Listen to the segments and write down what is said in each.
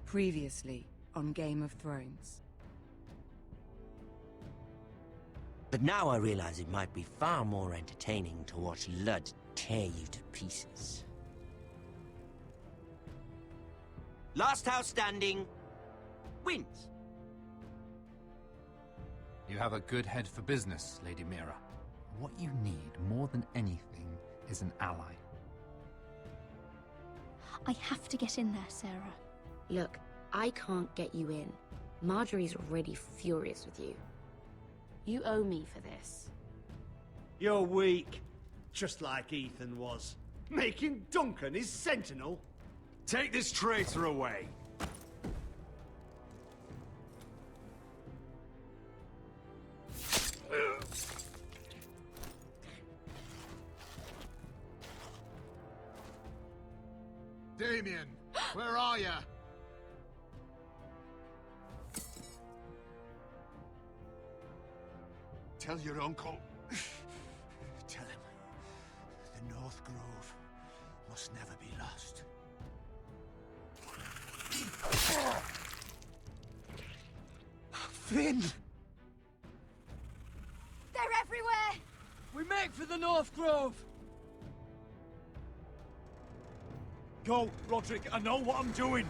Previously on Game of Thrones. But now I realize it might be far more entertaining to watch Ludd tear you to pieces. Last house standing wins. You have a good head for business, Lady Mira. What you need more than anything is an ally. I have to get in there, Sarah. Look, I can't get you in. Marjorie's already furious with you. You owe me for this. You're weak. Just like Ethan was. Making Duncan his sentinel. Take this traitor away. Damien, where are you? Tell your uncle. Tell him the North Grove must never be lost. Finn! They're everywhere! We make for the North Grove! Go, Roderick, I know what I'm doing!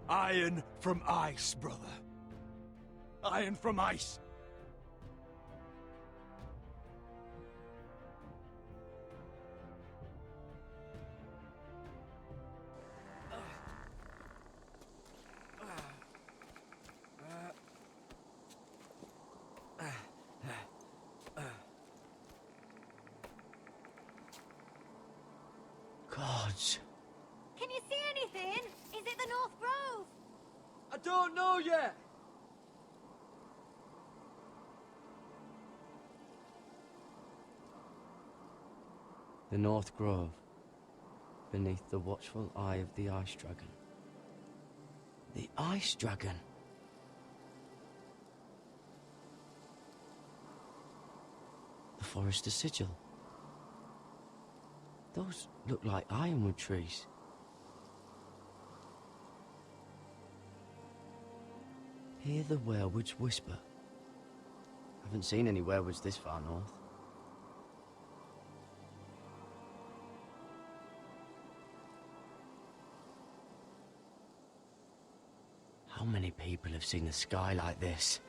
Iron from ice, brother. Iron from ice. Gods. Can you see anything? Is it the North Grove? I don't know yet! The North Grove, beneath the watchful eye of the Ice Dragon. The Ice Dragon. The Forester Sigil. Those look like ironwood trees. Hear the werewoods whisper. Haven't seen any werewoods this far north. How many people have seen a sky like this?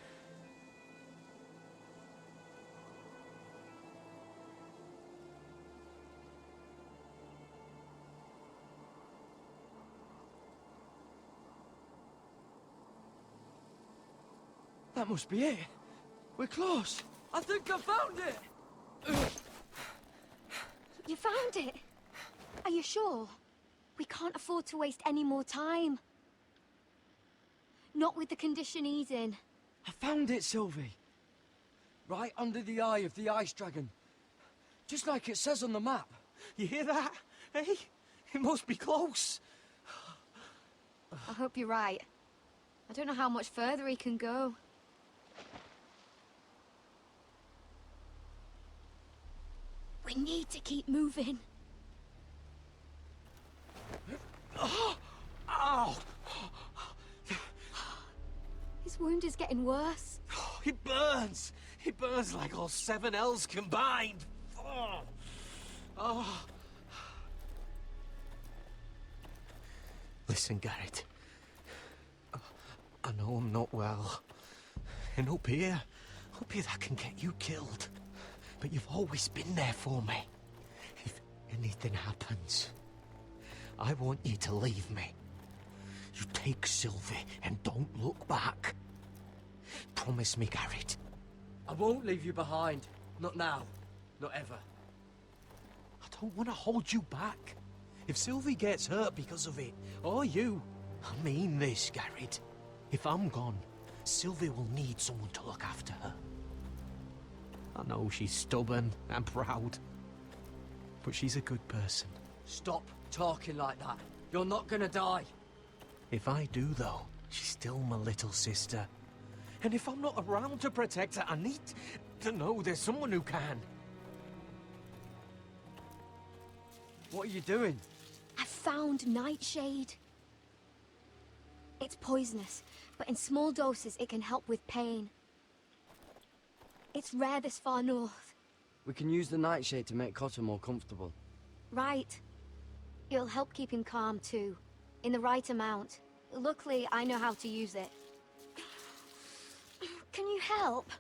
That must be it. We're close. I think I found it! You found it? Are you sure? We can't afford to waste any more time. Not with the condition he's in. I found it, Sylvie. Right under the eye of the Ice Dragon. Just like it says on the map. You hear that? Hey? It must be close. I hope you're right. I don't know how much further he can go. We need to keep moving. Ow! His wound is getting worse. It burns! It burns like all 7 L's combined! Oh. Listen, Garrett. I know I'm not well. And up here that can get you killed. But you've always been there for me. If anything happens, I want you to leave me. You take Sylvie and don't look back. Promise me, Garrett. I won't leave you behind. Not now. Not ever. I don't want to hold you back. If Sylvie gets hurt because of it, or you, I mean this, Garrett. If I'm gone, Sylvie will need someone to look after her. I know she's stubborn and proud, but she's a good person. Stop talking like that. You're not gonna die. If I do, though, she's still my little sister. And if I'm not around to protect her, I need to know there's someone who can. What are you doing? I found Nightshade. It's poisonous, but in small doses it can help with pain. It's rare this far north. We can use the nightshade to make Cotter more comfortable. Right. It'll help keep him calm too, in the right amount. Luckily, I know how to use it. Can you help?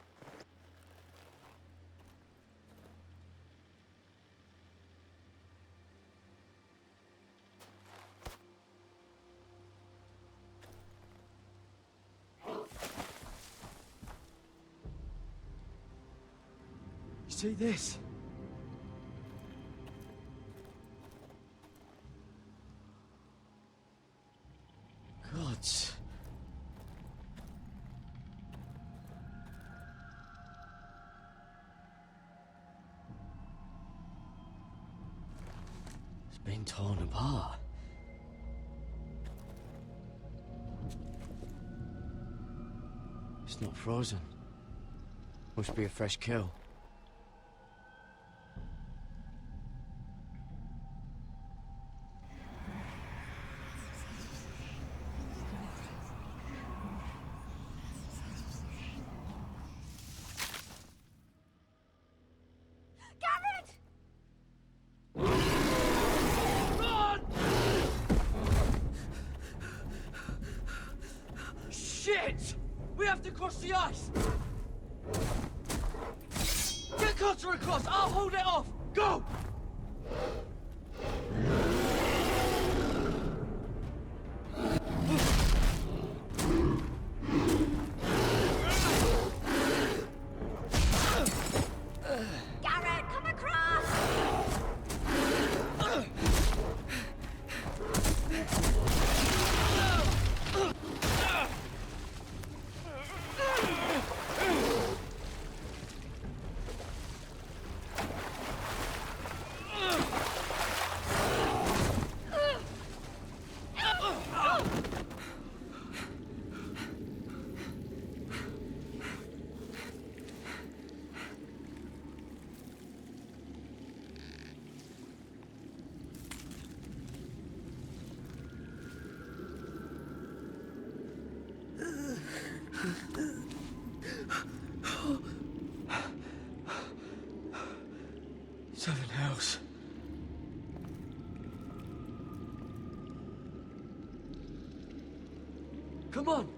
See this? Gods. It's been torn apart. It's not frozen. Must be a fresh kill. Shit! We have to cross the ice! Get Cotter across! I'll hold it off! Go! Garrett, come across! Seven hells. Come on!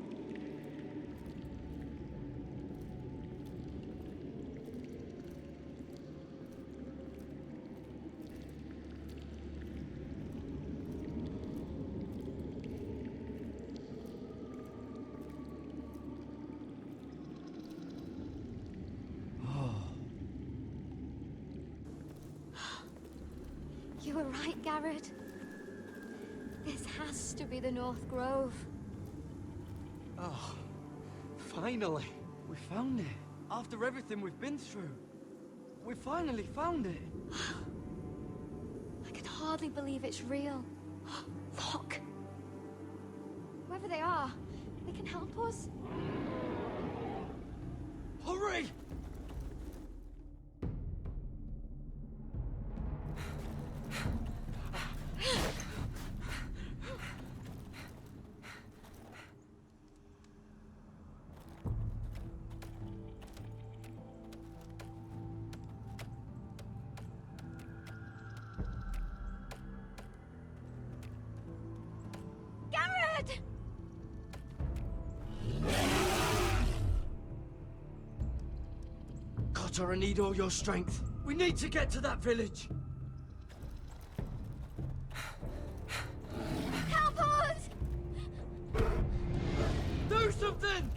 You were right, Garrett. This has to be the North Grove. Oh, finally. We found it. After everything we've been through. We finally found it. I can hardly believe it's real. Look. Whoever they are, they can help us. Hurry! Garrett! Cotter, I need all your strength. We need to get to that village. Help us! Do something!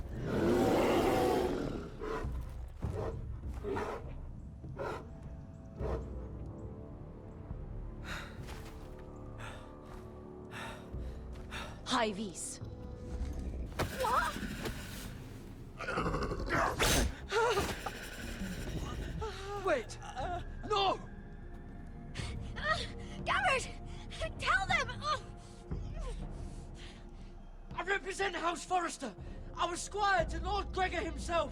High vis. What? Wait! No! Garrett! Tell them! I represent House Forrester. I was squire to Lord Gregor himself.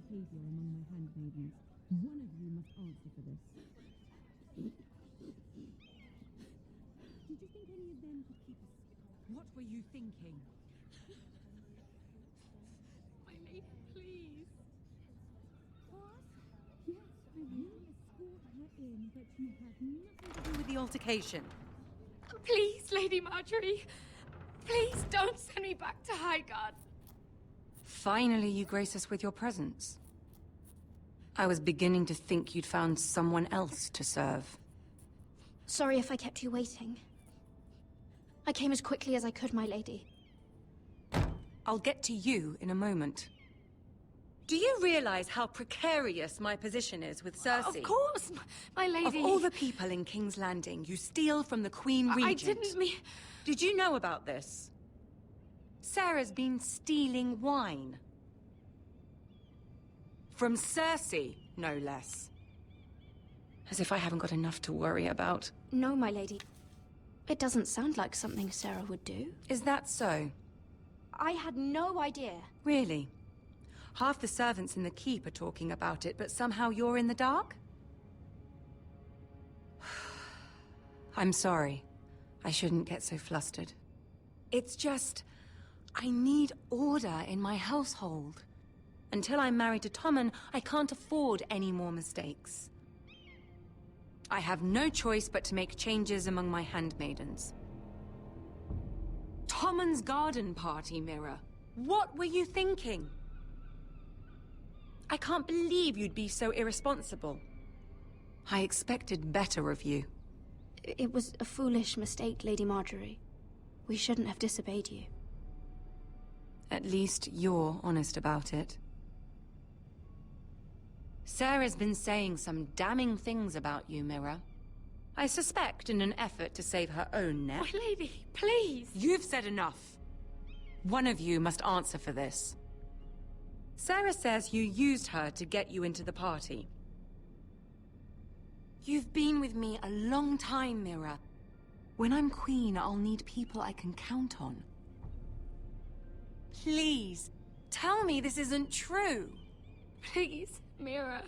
behavior among my handmaidens. One of you must answer for this. Did you think any of them could keep us? What were you thinking? My lady, please. What? Yes, I will escort her in, but you have nothing to do with the altercation. Please, Lady Marjorie. Please don't send me back to Highgarden. Finally, you grace us with your presence. I was beginning to think you'd found someone else to serve. Sorry if I kept you waiting. I came as quickly as I could, my lady. I'll get to you in a moment. Do you realize how precarious my position is with Cersei? Of course, my lady. Of all the people in King's Landing, you steal from the Queen Regent. I didn't mean... Did you know about this? Sarah's been stealing wine. From Cersei, no less. As if I haven't got enough to worry about. No, my lady. It doesn't sound like something Sarah would do. Is that so? I had no idea. Really? Half the servants in the keep are talking about it, but somehow you're in the dark? I'm sorry. I shouldn't get so flustered. It's just... I need order in my household. Until I'm married to Tommen, I can't afford any more mistakes. I have no choice but to make changes among my handmaidens. Tommen's garden party, Mira. What were you thinking? I can't believe you'd be so irresponsible. I expected better of you. It was a foolish mistake, Lady Marjorie. We shouldn't have disobeyed you. At least you're honest about it. Sarah's been saying some damning things about you, Mira. I suspect in an effort to save her own neck. My lady, please! You've said enough. One of you must answer for this. Sarah says you used her to get you into the party. You've been with me a long time, Mira. When I'm queen, I'll need people I can count on. Please, tell me this isn't true. Please, Mira.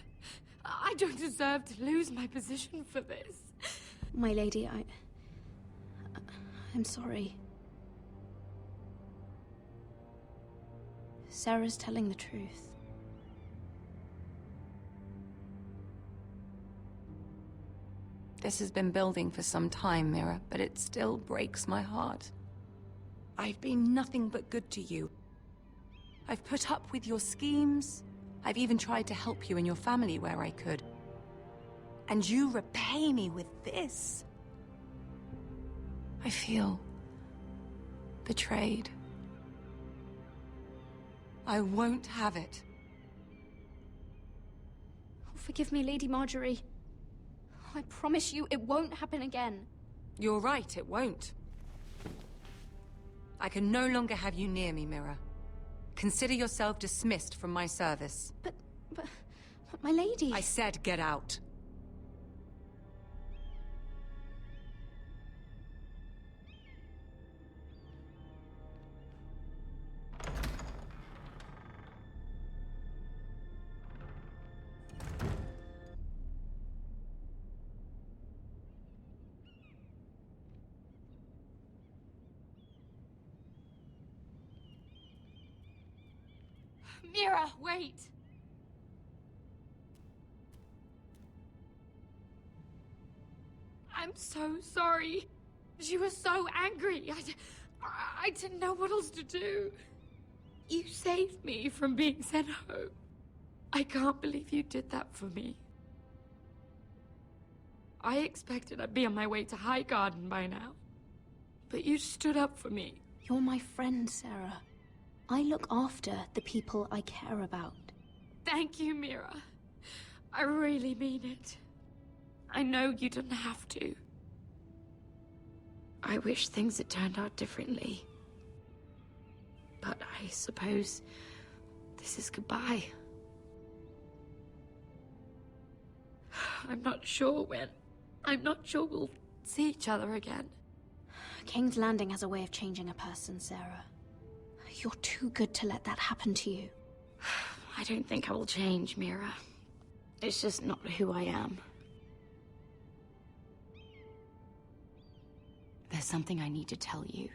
I don't deserve to lose my position for this. My lady, I'm sorry. Sarah's telling the truth. This has been building for some time, Mira, but it still breaks my heart. I've been nothing but good to you. I've put up with your schemes. I've even tried to help you and your family where I could. And you repay me with this. I feel betrayed. I won't have it. Forgive me, Lady Marjorie. I promise you it won't happen again. You're right, it won't. I can no longer have you near me, Mira. Consider yourself dismissed from my service. But my lady... I said get out. Mira, wait! I'm so sorry. She was so angry. I didn't know what else to do. You saved me from being sent home. I can't believe you did that for me. I expected I'd be on my way to Highgarden by now. But you stood up for me. You're my friend, Sarah. I look after the people I care about. Thank you, Mira. I really mean it. I know you didn't have to. I wish things had turned out differently. But I suppose this is goodbye. I'm not sure when. I'm not sure we'll see each other again. King's Landing has a way of changing a person, Sarah. You're too good to let that happen to you. I don't think I will change, Mira. It's just not who I am. There's something I need to tell you.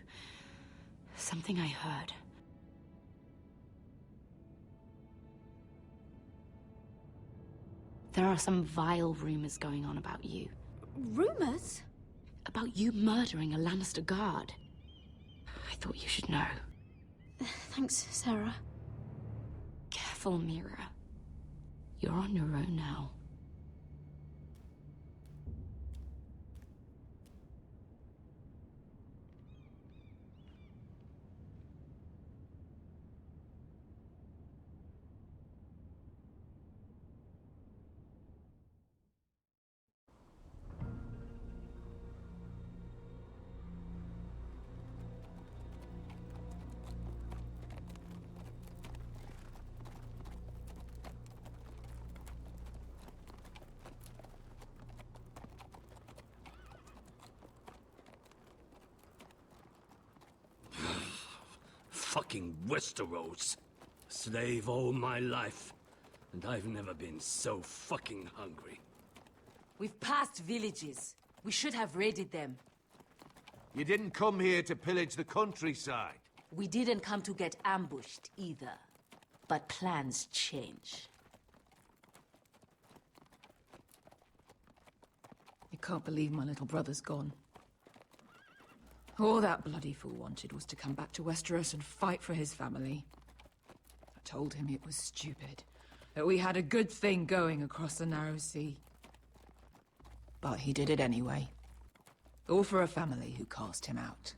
Something I heard. There are some vile rumors going on about you. Rumors? About you murdering a Lannister guard. I thought you should know. Thanks, Sarah. Careful, Mira. You're on your own now. Fucking Westeros. Slave all my life, and I've never been so fucking hungry. We've passed villages. We should have raided them. You didn't come here to pillage the countryside. We didn't come to get ambushed either. But plans change. You can't believe my little brother's gone. All that bloody fool wanted was to come back to Westeros and fight for his family. I told him it was stupid, that we had a good thing going across the narrow sea. But he did it anyway. All for a family who cast him out.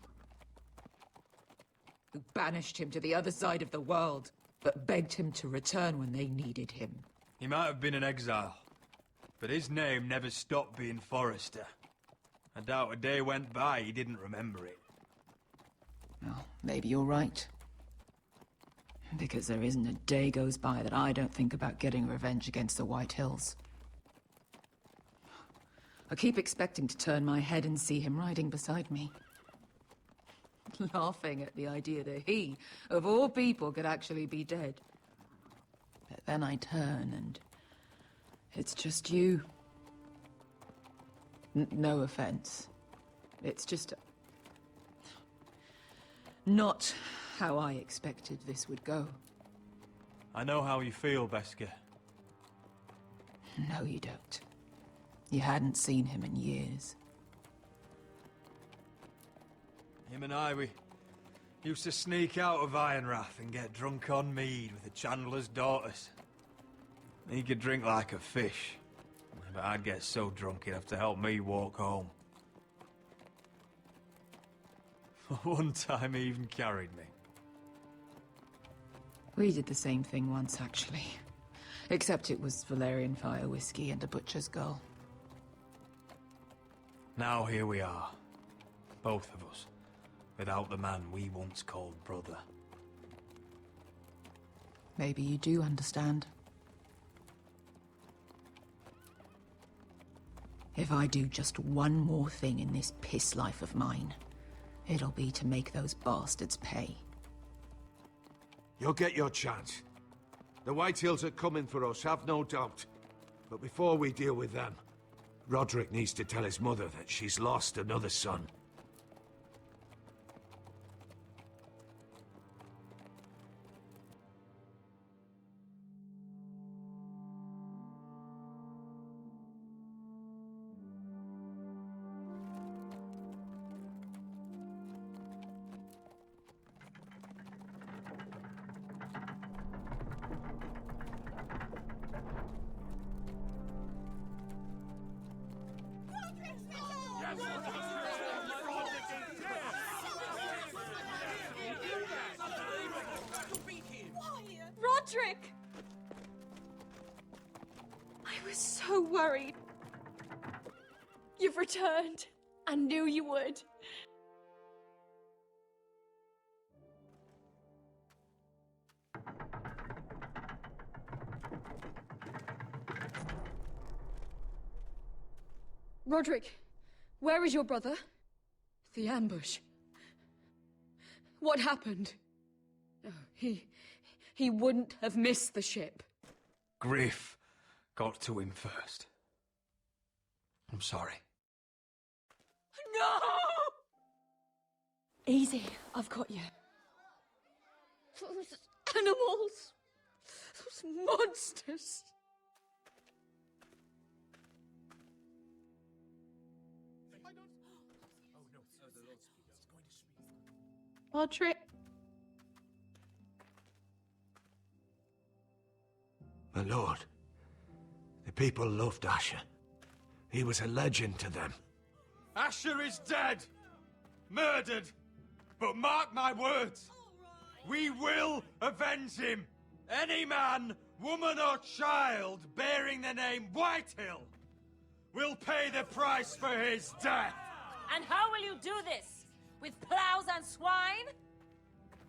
Who banished him to the other side of the world, but begged him to return when they needed him. He might have been an exile, but his name never stopped being Forrester. I doubt a day went by he didn't remember it. Well, maybe you're right. Because there isn't a day goes by that I don't think about getting revenge against the White Hills. I keep expecting to turn my head and see him riding beside me. Laughing at the idea that he, of all people, could actually be dead. But then I turn and it's just you. No offense. It's just... not how I expected this would go. I know how you feel, Beskar. No, you don't. You hadn't seen him in years. Him and I, we used to sneak out of Ironrath and get drunk on mead with the Chandler's daughters. He could drink like a fish, but I'd get so drunk he'd have to help me walk home. One time he even carried me. We did the same thing once, actually. Except it was Valerian fire whiskey and a butcher's girl. Now here we are. Both of us. Without the man we once called brother. Maybe you do understand. If I do just one more thing in this piss life of mine, it'll be to make those bastards pay. You'll get your chance. The White Hills are coming for us, have no doubt. But before we deal with them, Roderick needs to tell his mother that she's lost another son. Roderick! I was so worried. You've returned. I knew you would. Roderick, where is your brother? The ambush. What happened? Oh, he he wouldn't have missed the ship. Griff got to him first. I'm sorry. No! Easy, I've got you. Those animals. Those monsters. Audrey. My lord, the people loved Asher. He was a legend to them. Asher is dead! Murdered! But mark my words, we will avenge him! Any man, woman or child bearing the name Whitehill will pay the price for his death! And how will you do this? With plows and swine?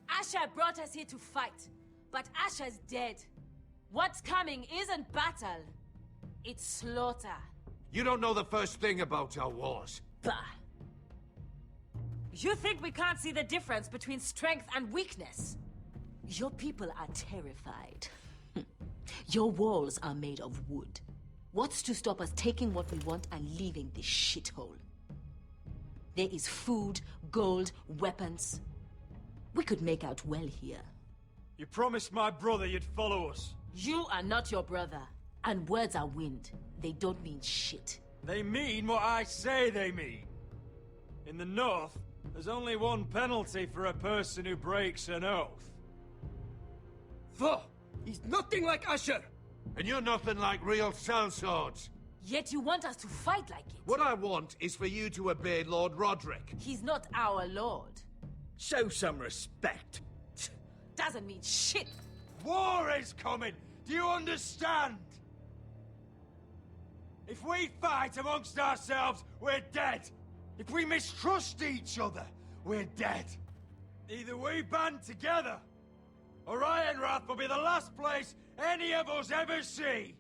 Asher brought us here to fight, but Asher's dead. What's coming isn't battle, it's slaughter. You don't know the first thing about our wars. Bah! You think we can't see the difference between strength and weakness? Your people are terrified. Your walls are made of wood. What's to stop us taking what we want and leaving this shithole? There is food, gold, weapons. We could make out well here. You promised my brother you'd follow us. You are not your brother. And words are wind. They don't mean shit. They mean what I say they mean. In the North, there's only one penalty for a person who breaks an oath. He's nothing like Asher! And you're nothing like real sellswords. Yet you want us to fight like it. What I want is for you to obey Lord Roderick. He's not our lord. Show some respect. Doesn't mean shit. War is coming! Do you understand? If we fight amongst ourselves, we're dead. If we mistrust each other, we're dead. Either we band together, or Ironrath will be the last place any of us ever see.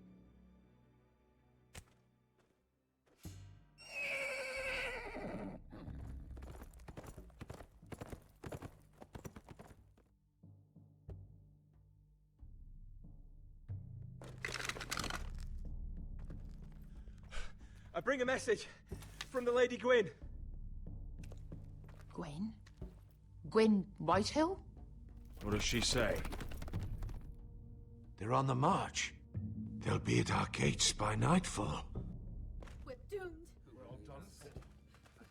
I bring a message from the Lady Gwyn. Gwyn? Gwyn Whitehill? What does she say? They're on the march. They'll be at our gates by nightfall. We're doomed. We're all done.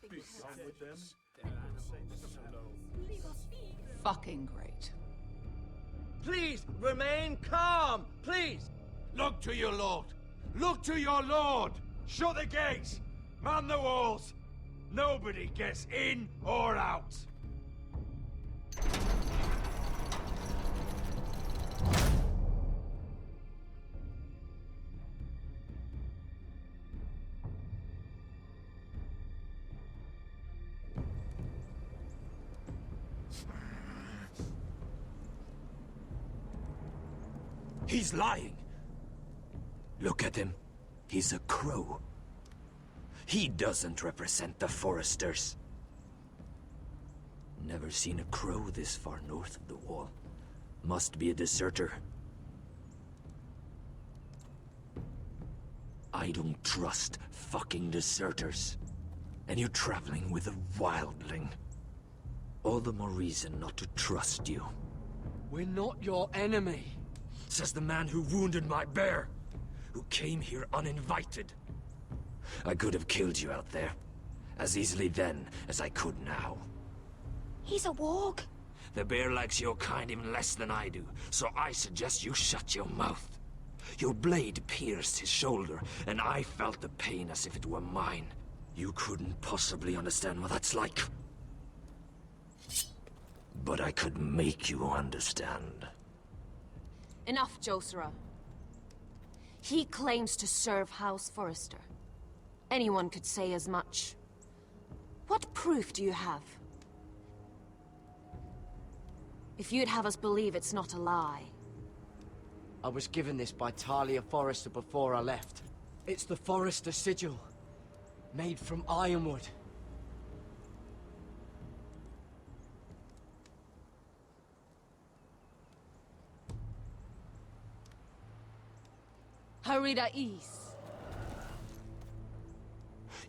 Be with them. Fucking great. Please, remain calm, please! Look to your lord! Look to your lord! Shut the gates! Man the walls! Nobody gets in or out! He's lying. Look at him. He's a crow. He doesn't represent the Foresters. Never seen a crow this far north of the wall. Must be a deserter. I don't trust fucking deserters. And you're traveling with a wildling. All the more reason not to trust you. We're not your enemy. Says the man who wounded my bear. Who came here uninvited. I could have killed you out there. As easily then as I could now. He's a warg. The bear likes your kind even less than I do, so I suggest you shut your mouth. Your blade pierced his shoulder, and I felt the pain as if it were mine. You couldn't possibly understand what that's like. But I could make you understand. Enough, Josera. He claims to serve House Forrester. Anyone could say as much. What proof do you have? If you'd have us believe it's not a lie. I was given this by Talia Forrester before I left. It's the Forrester sigil, made from ironwood. Harida East.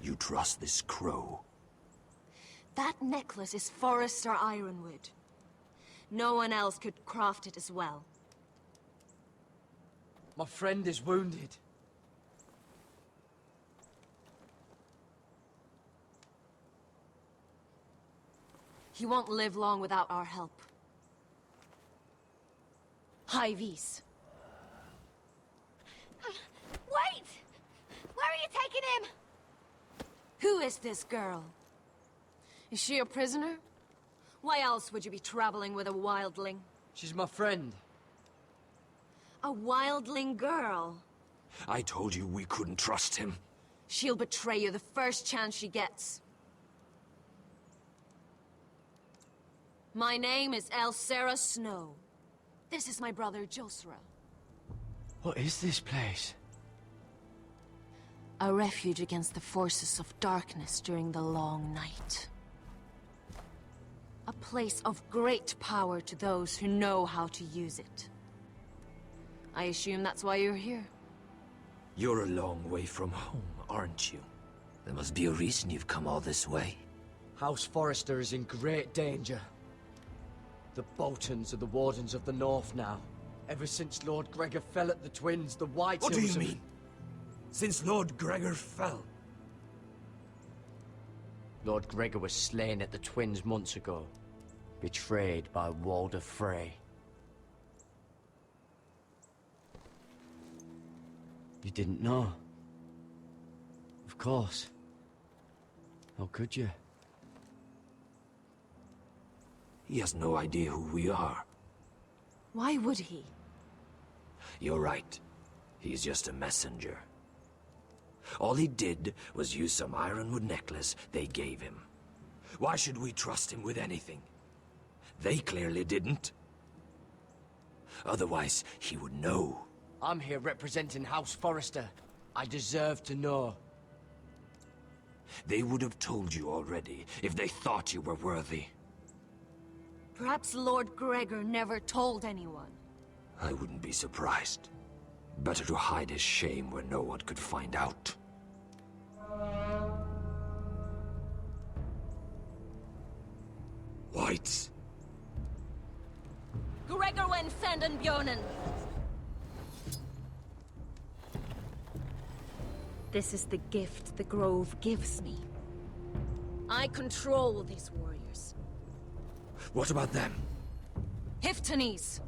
You trust this crow? That necklace is Forrester Ironwood. No one else could craft it as well. My friend is wounded. He won't live long without our help. High Vis. Wait! Where are you taking him? Who is this girl? Is she a prisoner? Why else would you be traveling with a wildling? She's my friend. A wildling girl? I told you we couldn't trust him. She'll betray you the first chance she gets. My name is Elsera Snow. This is my brother, Josra. What is this place? A refuge against the forces of darkness during the long night. A place of great power to those who know how to use it. I assume that's why you're here. You're a long way from home, aren't you? There must be a reason you've come all this way. House Forrester is in great danger. The Boltons are the Wardens of the North now. Ever since Lord Gregor fell at the Twins, the White What do Hills you have- mean? Since Lord Gregor fell? Lord Gregor was slain at the Twins months ago. Betrayed by Walder Frey. You didn't know? Of course. How could you? He has no idea who we are. Why would he? You're right. He's just a messenger. All he did was use some ironwood necklace they gave him. Why should we trust him with anything? They clearly didn't. Otherwise, he would know. I'm here representing House Forrester. I deserve to know. They would have told you already, if they thought you were worthy. Perhaps Lord Gregor never told anyone. I wouldn't be surprised. Better to hide his shame where no one could find out. Whites. Gregor wen fenden bjonen. This is the gift the Grove gives me. I control these warriors. What about them? Hiftanes.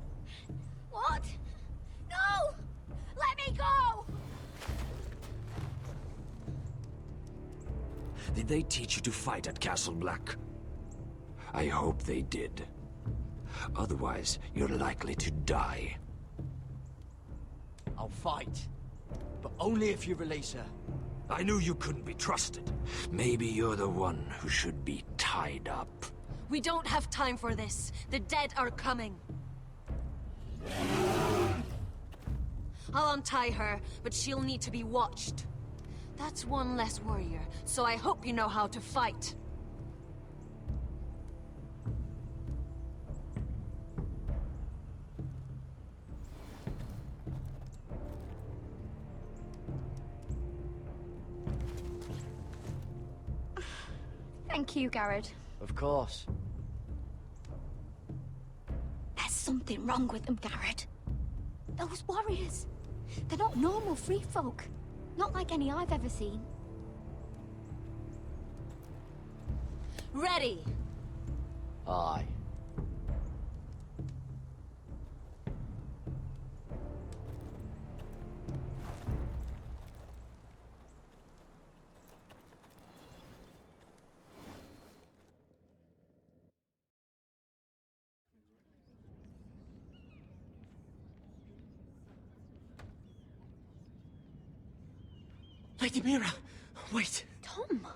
What? No! Let me go! Did they teach you to fight at Castle Black? I hope they did. Otherwise, you're likely to die. I'll fight. But only if you release her. I knew you couldn't be trusted. Maybe you're the one who should be tied up. We don't have time for this. The dead are coming. I'll untie her, but she'll need to be watched. That's one less warrior, so I hope you know how to fight. Thank you, Garrett. Of course. There's something wrong with them, Garrett. Those warriors. They're not normal free folk. Not like any I've ever seen. Ready! Aye. Lady Mira, wait. Tom,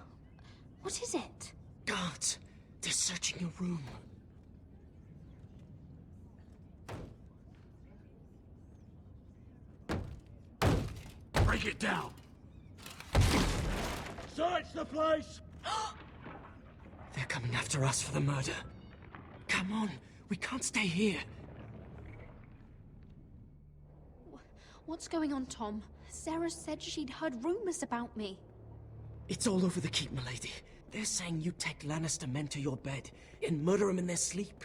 what is it? Guards, they're searching your room. Break it down! Search the place! They're coming after us for the murder. Come on, we can't stay here. What's going on, Tom? Sarah said she'd heard rumors about me. It's all over the keep, milady. They're saying you take Lannister men to your bed and murder them in their sleep.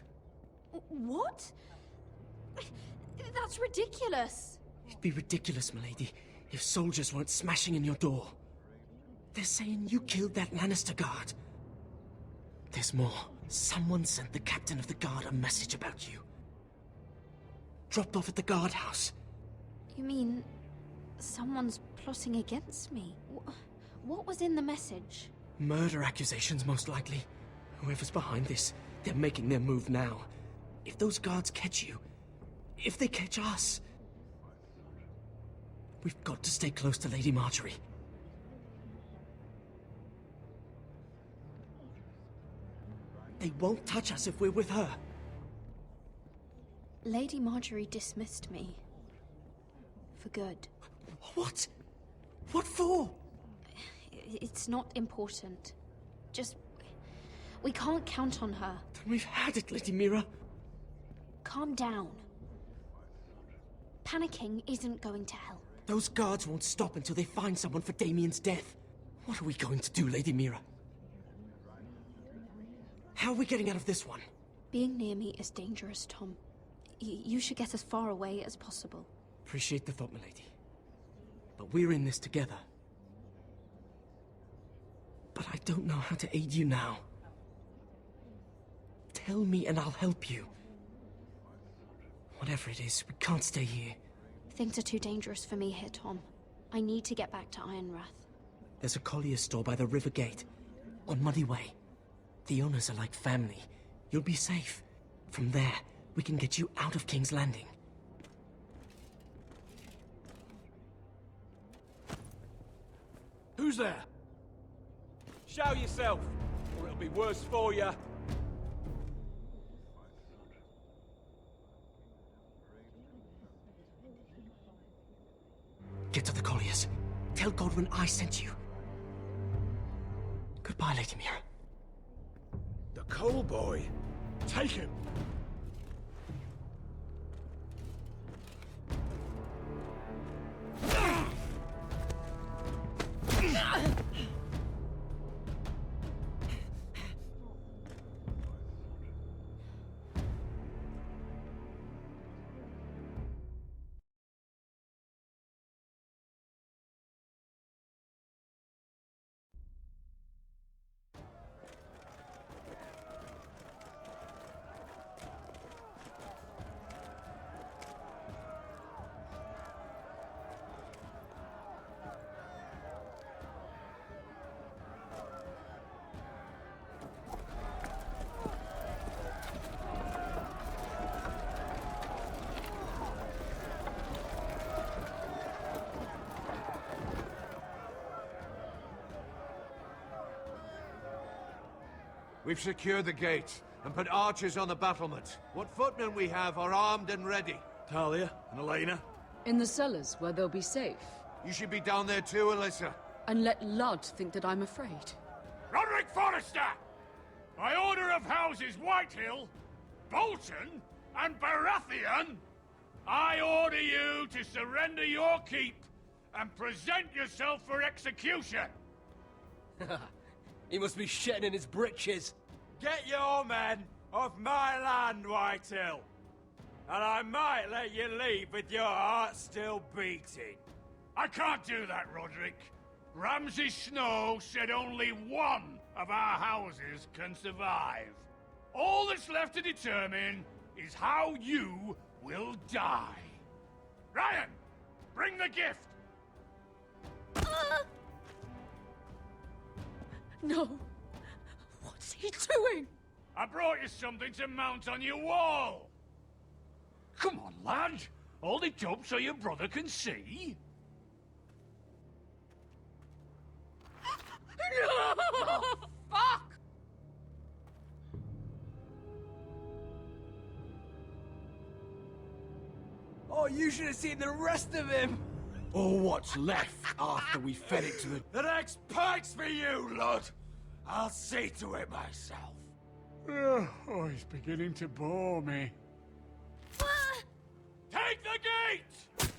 What? That's ridiculous. It'd be ridiculous, milady, if soldiers weren't smashing in your door. They're saying you killed that Lannister guard. There's more. Someone sent the captain of the guard a message about you. Dropped off at the guardhouse. You mean someone's plotting against me? What was in the message? Murder accusations, most likely. Whoever's behind this, they're making their move now. If those guards catch you, if they catch us, we've got to stay close to Lady Marjorie. They won't touch us if we're with her. Lady Marjorie dismissed me. For good. What? What for? It's not important. Just... we can't count on her. Then we've had it, Lady Mira. Calm down. Panicking isn't going to help. Those guards won't stop until they find someone for Damien's death. What are we going to do, Lady Mira? How are we getting out of this one? Being near me is dangerous, Tom. You should get as far away as possible. Appreciate the thought, milady. But we're in this together. But I don't know how to aid you now. Tell me and I'll help you. Whatever it is, we can't stay here. Things are too dangerous for me here, Tom. I need to get back to Ironrath. There's a collier's store by the river gate, on Muddy Way. The owners are like family. You'll be safe. From there, we can get you out of King's Landing. Who's there? Show yourself, or it'll be worse for you. Get to the colliers. Tell Godwin I sent you. Goodbye, Lady Mira. The Coal Boy. Take him. We've secured the gate and put archers on the battlement. What footmen we have are armed and ready. Talia and Elena? In the cellars, where they'll be safe. You should be down there too, Alyssa. And let Ludd think that I'm afraid. Roderick Forrester! By order of Houses Whitehill, Bolton, and Baratheon, I order you to surrender your keep and present yourself for execution! He must be shitting in his britches. Get your men off my land, Whitehill. And I might let you leave with your heart still beating. I can't do that, Roderick. Ramsay Snow said only one of our houses can survive. All that's left to determine is how you will die. Ryan, bring the gift! No. What's he doing? I brought you something to mount on your wall. Come on, lad. Hold it up so your brother can see. No! Fuck! Oh, you should have seen the rest of him! Or what's left after we fed it to the... The next pike's for you, Lud! I'll see to it myself. Oh, he's beginning to bore me. Take the gate!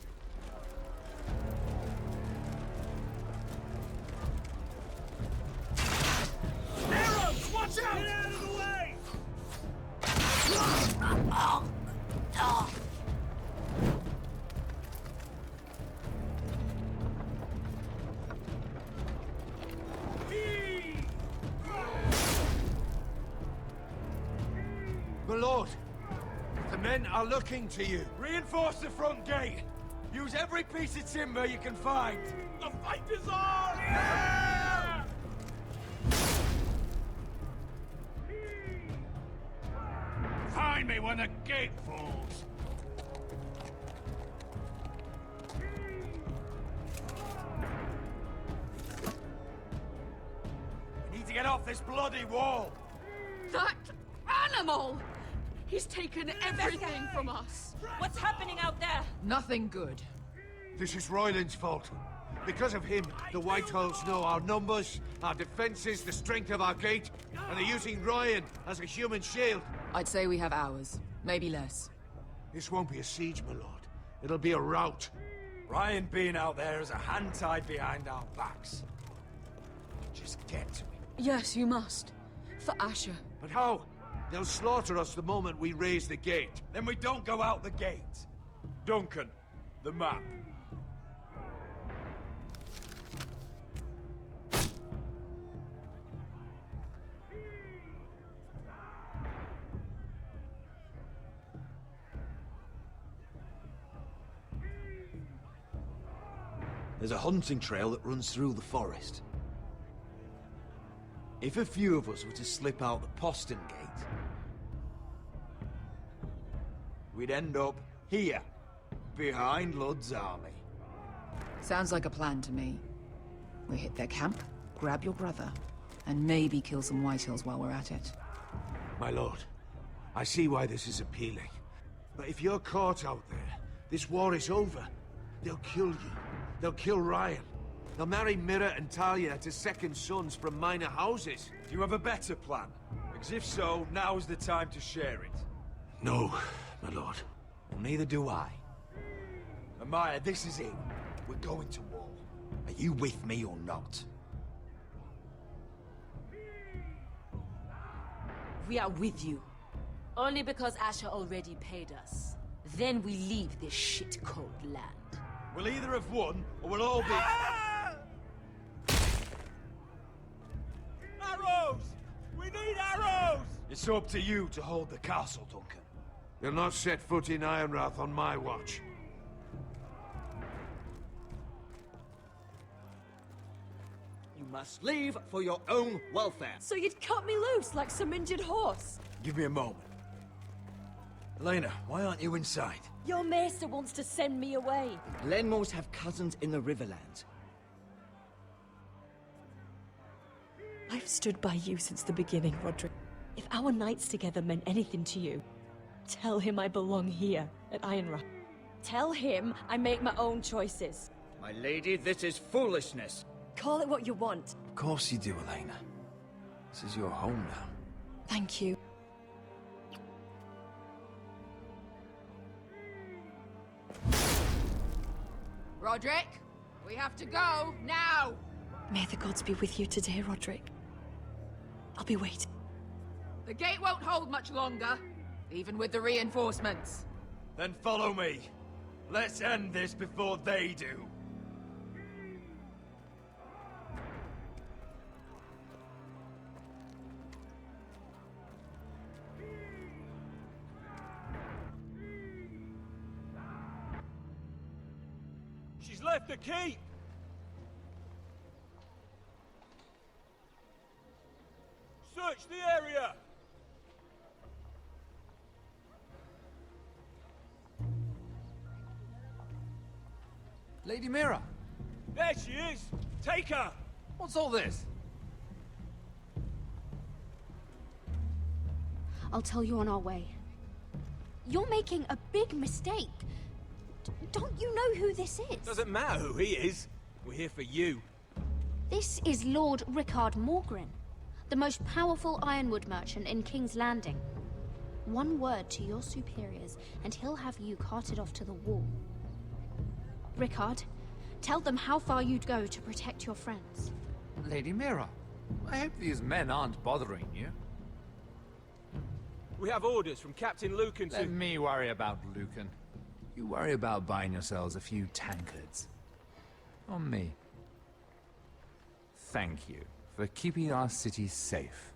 men are looking to you. Reinforce the front gate. Use every piece of timber you can find. The fight is on! Yeah! Find me when the gate falls. We need to get off this bloody wall. That animal! He's taken everything from us. What's happening out there? Nothing good. This is Royland's fault. Because of him, the Whitehills know our numbers, our defenses, the strength of our gate, and they're using Ryan as a human shield. I'd say we have hours, maybe less. This won't be a siege, my lord. It'll be a rout. Ryan being out there is a hand tied behind our backs. Just get to him. Yes, you must. For Asher. But how? They'll slaughter us the moment we raise the gate. Then we don't go out the gate. Duncan, the map. There's a hunting trail that runs through the forest. If a few of us were to slip out the postern gate, we'd end up here, behind Ludd's army. Sounds like a plan to me. We hit their camp, grab your brother, and maybe kill some Whitehills while we're at it. My lord, I see why this is appealing. But if you're caught out there, this war is over. They'll kill you. They'll kill Ryan. They'll marry Mira and Talia to second sons from minor houses. Do you have a better plan? Because if so, now's the time to share it. No, my lord. Well, neither do I. Amaya, this is it. We're going to war. Are you with me or not? We are with you. Only because Asher already paid us. Then we leave this shit-cold land. We'll either have won, or we'll all be... Arrows! We need arrows! It's up to you to hold the castle, Duncan. They'll not set foot in Ironrath on my watch. You must leave for your own welfare. So you'd cut me loose like some injured horse? Give me a moment. Elena, why aren't you inside? Your maester wants to send me away. Glenmores have cousins in the Riverlands. I've stood by you since the beginning, Roderick. If our nights together meant anything to you, tell him I belong here at Ironrath. Tell him I make my own choices. My lady, this is foolishness. Call it what you want. Of course you do, Elena. This is your home now. Thank you. Roderick, we have to go, now! May the gods be with you today, Roderick. I'll be waiting. The gate won't hold much longer, even with the reinforcements. Then follow me. Let's end this before they do. She's left the keep! Search the area! Lady Mira! There she is! Take her! What's all this? I'll tell you on our way. You're making a big mistake. Don't you know who this is? Doesn't matter who he is. We're here for you. This is Lord Rickard Morgren, the most powerful ironwood merchant in King's Landing. One word to your superiors, and he'll have you carted off to the wall. Rickard, tell them how far you'd go to protect your friends. Lady Mira, I hope these men aren't bothering you. We have orders from Captain Lucan to... Let me worry about Lucan. You worry about buying yourselves a few tankards. On me. Thank you for keeping our city safe.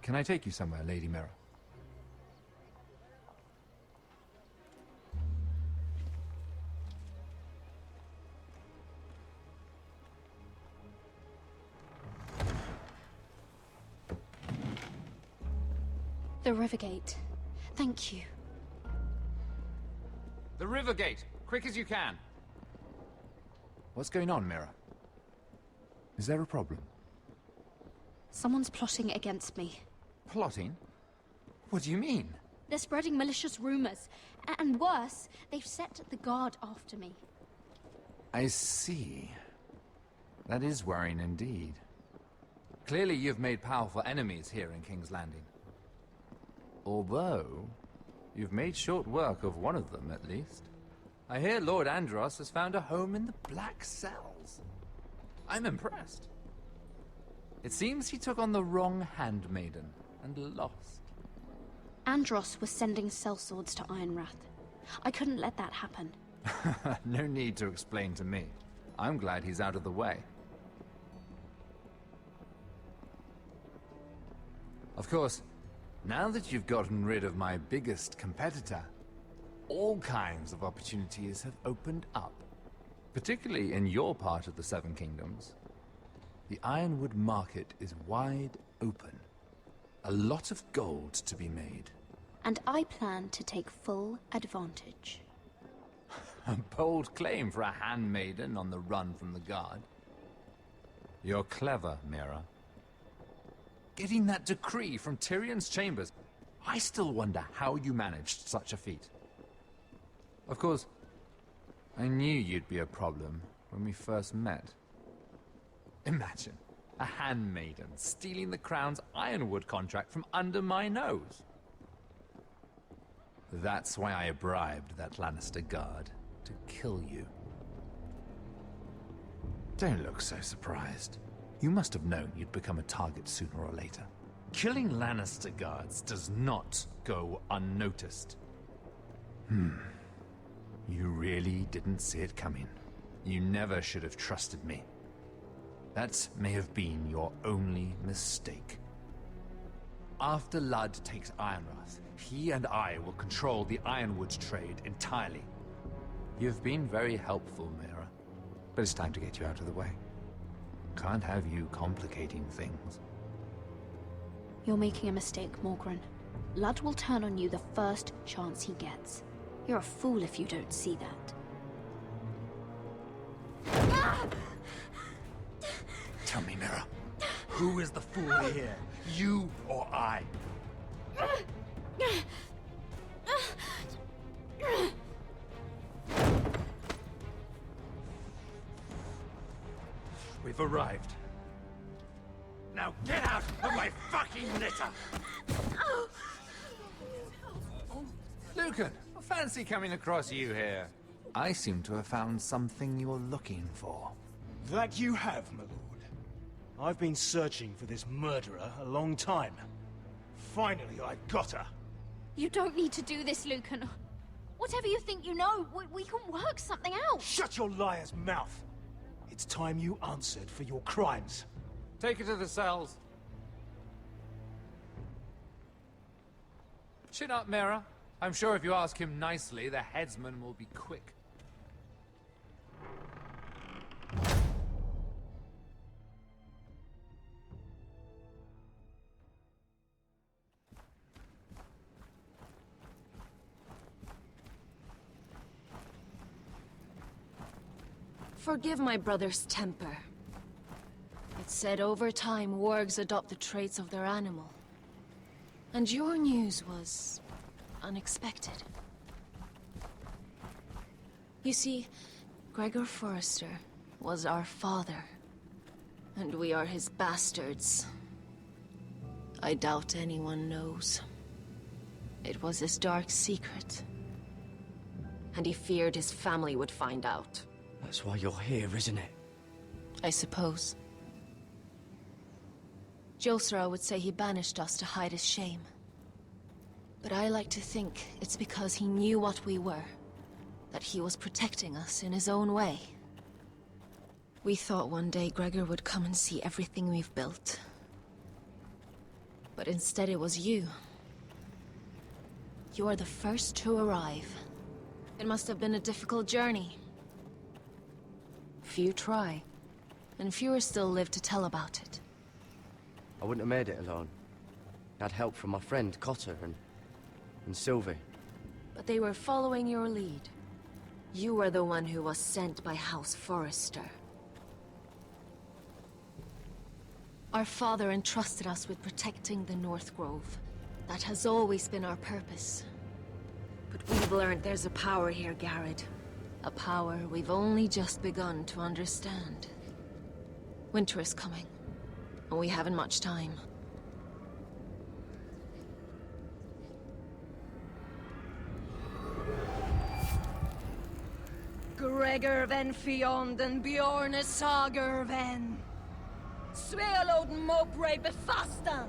Can I take you somewhere, Lady Mira? The Rivergate. Thank you. The Rivergate! Quick as you can! What's going on, Mira? Is there a problem? Someone's plotting against me. Plotting? What do you mean? They're spreading malicious rumors. And worse, they've set the guard after me. I see. That is worrying indeed. Clearly you've made powerful enemies here in King's Landing. Although, you've made short work of one of them, at least. I hear Lord Andros has found a home in the Black Cells. I'm impressed. It seems he took on the wrong handmaiden and lost. Andros was sending sellswords to Ironrath. I couldn't let that happen. No need to explain to me. I'm glad he's out of the way. Of course, now that you've gotten rid of my biggest competitor, all kinds of opportunities have opened up. Particularly in your part of the Seven Kingdoms. The Ironwood market is wide open. A lot of gold to be made. And I plan to take full advantage. A bold claim for a handmaiden on the run from the guard. You're clever, Mira. Getting that decree from Tyrion's chambers, I still wonder how you managed such a feat. Of course, I knew you'd be a problem when we first met. Imagine, a handmaiden stealing the Crown's Ironwood contract from under my nose. That's why I bribed that Lannister guard to kill you. Don't look so surprised. You must have known you'd become a target sooner or later. Killing Lannister guards does not go unnoticed. You really didn't see it coming. You never should have trusted me. That may have been your only mistake. After Ludd takes Ironrath, he and I will control the Ironwood trade entirely. You've been very helpful, Mira, but it's time to get you out of the way. Can't have you complicating things. You're making a mistake, Morgren. Ludd will turn on you the first chance he gets. You're a fool if you don't see that. Tell me, Mira, who is the fool here? You or I? We've arrived. Now get out of my fucking litter! Lucan, fancy coming across you here. I seem to have found something you're looking for. That you have, my lord. I've been searching for this murderer a long time. Finally, I've got her. You don't need to do this, Lucan. Whatever you think you know, we can work something out. Shut your liar's mouth! It's time you answered for your crimes. Take her to the cells. Chin up, Mira. I'm sure if you ask him nicely, the headsman will be quick. Forgive my brother's temper. It's said over time, wargs adopt the traits of their animal. And your news was unexpected. You see, Gregor Forrester was our father, and we are his bastards. I doubt anyone knows. It was his dark secret, and he feared his family would find out. That's why you're here, isn't it? I suppose. Josra would say he banished us to hide his shame. But I like to think it's because he knew what we were, that he was protecting us in his own way. We thought one day Gregor would come and see everything we've built. But But instead it was you. You are the first to arrive. It must have been a difficult journey. Few try, and fewer still live to tell about it. I wouldn't have made it alone. I had help from my friend Cotter and Sylvie. But they were following your lead. You were the one who was sent by House Forrester. Our father entrusted us with protecting the North Grove. That has always been our purpose. But we've learned there's a power here, Garrett. A power we've only just begun to understand. Winter is coming, and we haven't much time. Gregor ven Fionden Bjorne Sager ven. Svealoden Mowbray befastan.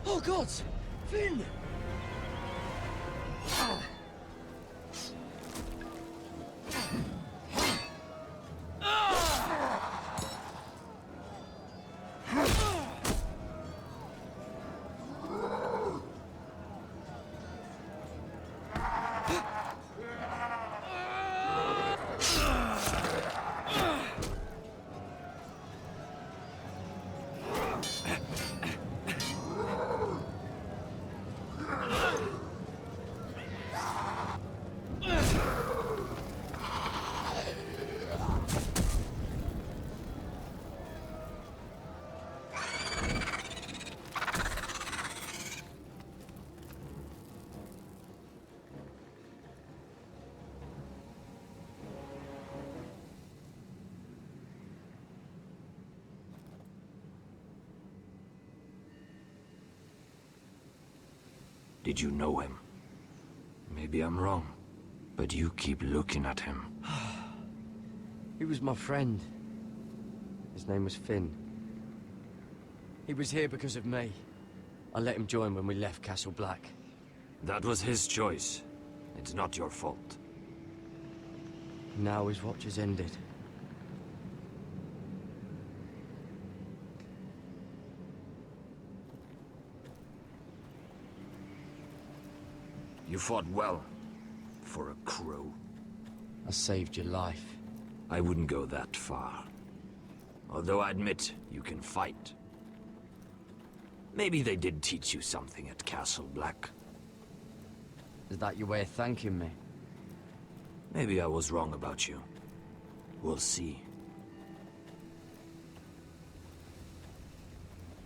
Oh God! Finn! Did you know him? Maybe I'm wrong, but you keep looking at him. He was my friend. His name was Finn. He was here because of me. I let him join when we left Castle Black. That was his choice. It's not your fault. Now his watch has ended. You fought well, for a crow. I saved your life. I wouldn't go that far. Although I admit, you can fight. Maybe they did teach you something at Castle Black. Is that your way of thanking me? Maybe I was wrong about you. We'll see.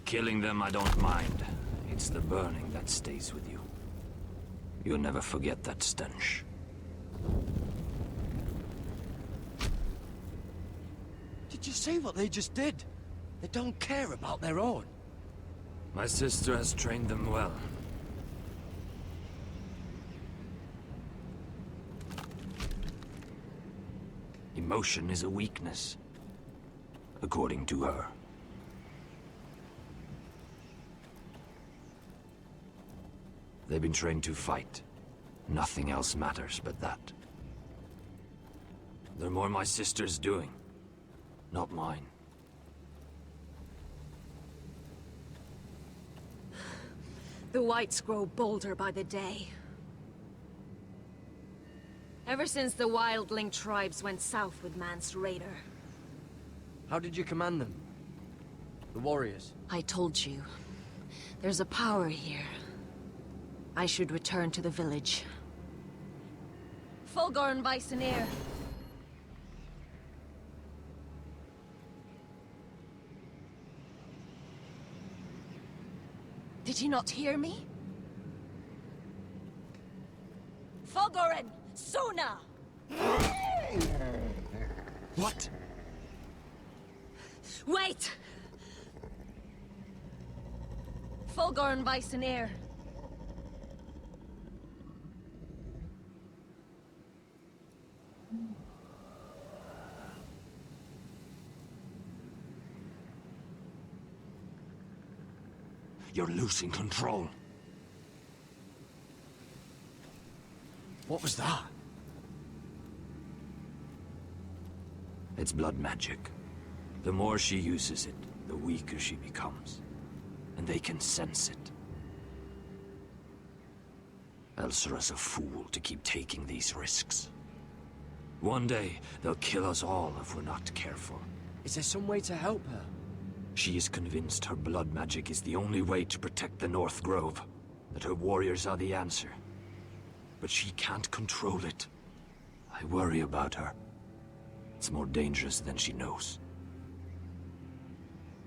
Killing them I don't mind. It's the burning that stays with you. You'll never forget that stench. Did you see what they just did? They don't care about their own. My sister has trained them well. Emotion is a weakness, according to her. They've been trained to fight. Nothing else matters but that. They're more my sister's doing, not mine. The Whites grow bolder by the day. Ever since the wildling tribes went south with Mance Raider. How did you command them? The warriors? I told you. There's a power here. I should return to the village. Fulgorn Viceneer. Did you not hear me? Fulgorn! Sona! What? Wait! Fulgorn Viceneer. You're losing control. What was that? It's blood magic. The more she uses it, the weaker she becomes. And they can sense it. Elsera's a fool to keep taking these risks. One day, they'll kill us all if we're not careful. Is there some way to help her? She is convinced her blood magic is the only way to protect the North Grove. That her warriors are the answer. But she can't control it. I worry about her. It's more dangerous than she knows.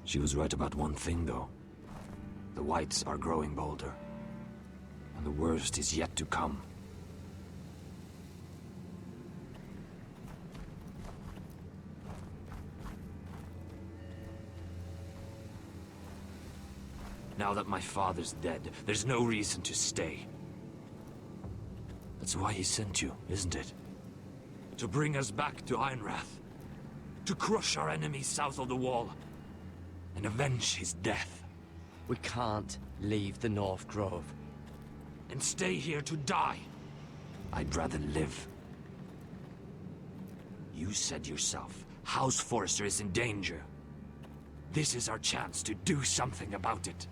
She was right about one thing, though. The Whites are growing bolder. And the worst is yet to come. Now that my father's dead, there's no reason to stay. That's why he sent you, isn't it? To bring us back to Ironrath. To crush our enemies south of the Wall. And avenge his death. We can't leave the North Grove. And stay here to die. I'd rather live. You said yourself, House Forrester is in danger. This is our chance to do something about it.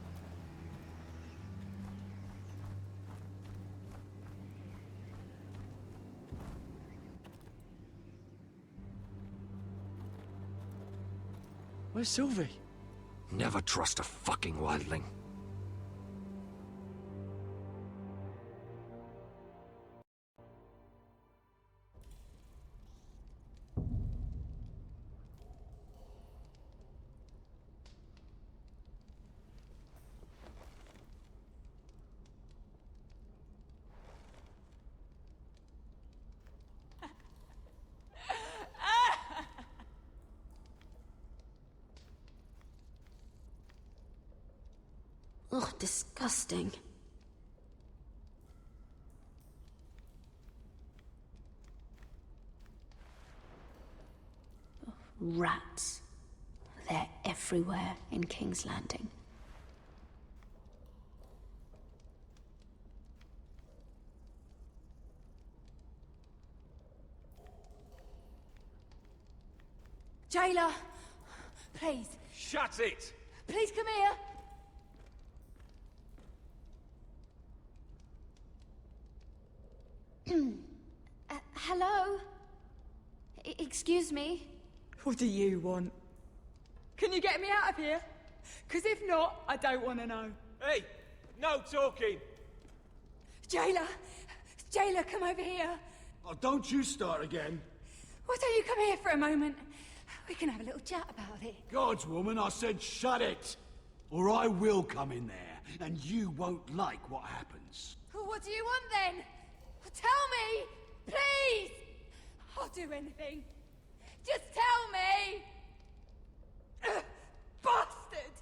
Where's Sylvie? Never trust a fucking wildling. Oh, disgusting. Rats. They're everywhere in King's Landing. Jailer! Please. Shut it! Please come here! Hello? Excuse me? What do you want? Can you get me out of here? Because if not, I don't want to know. Hey, no talking. Jailer! Jailer, come over here. Oh, don't you start again. Why don't you come here for a moment? We can have a little chat about it. God's woman, I said shut it. Or I will come in there, and you won't like what happens. Well, what do you want then? Well, tell me, please. I'll do anything. Just tell me. Bastard!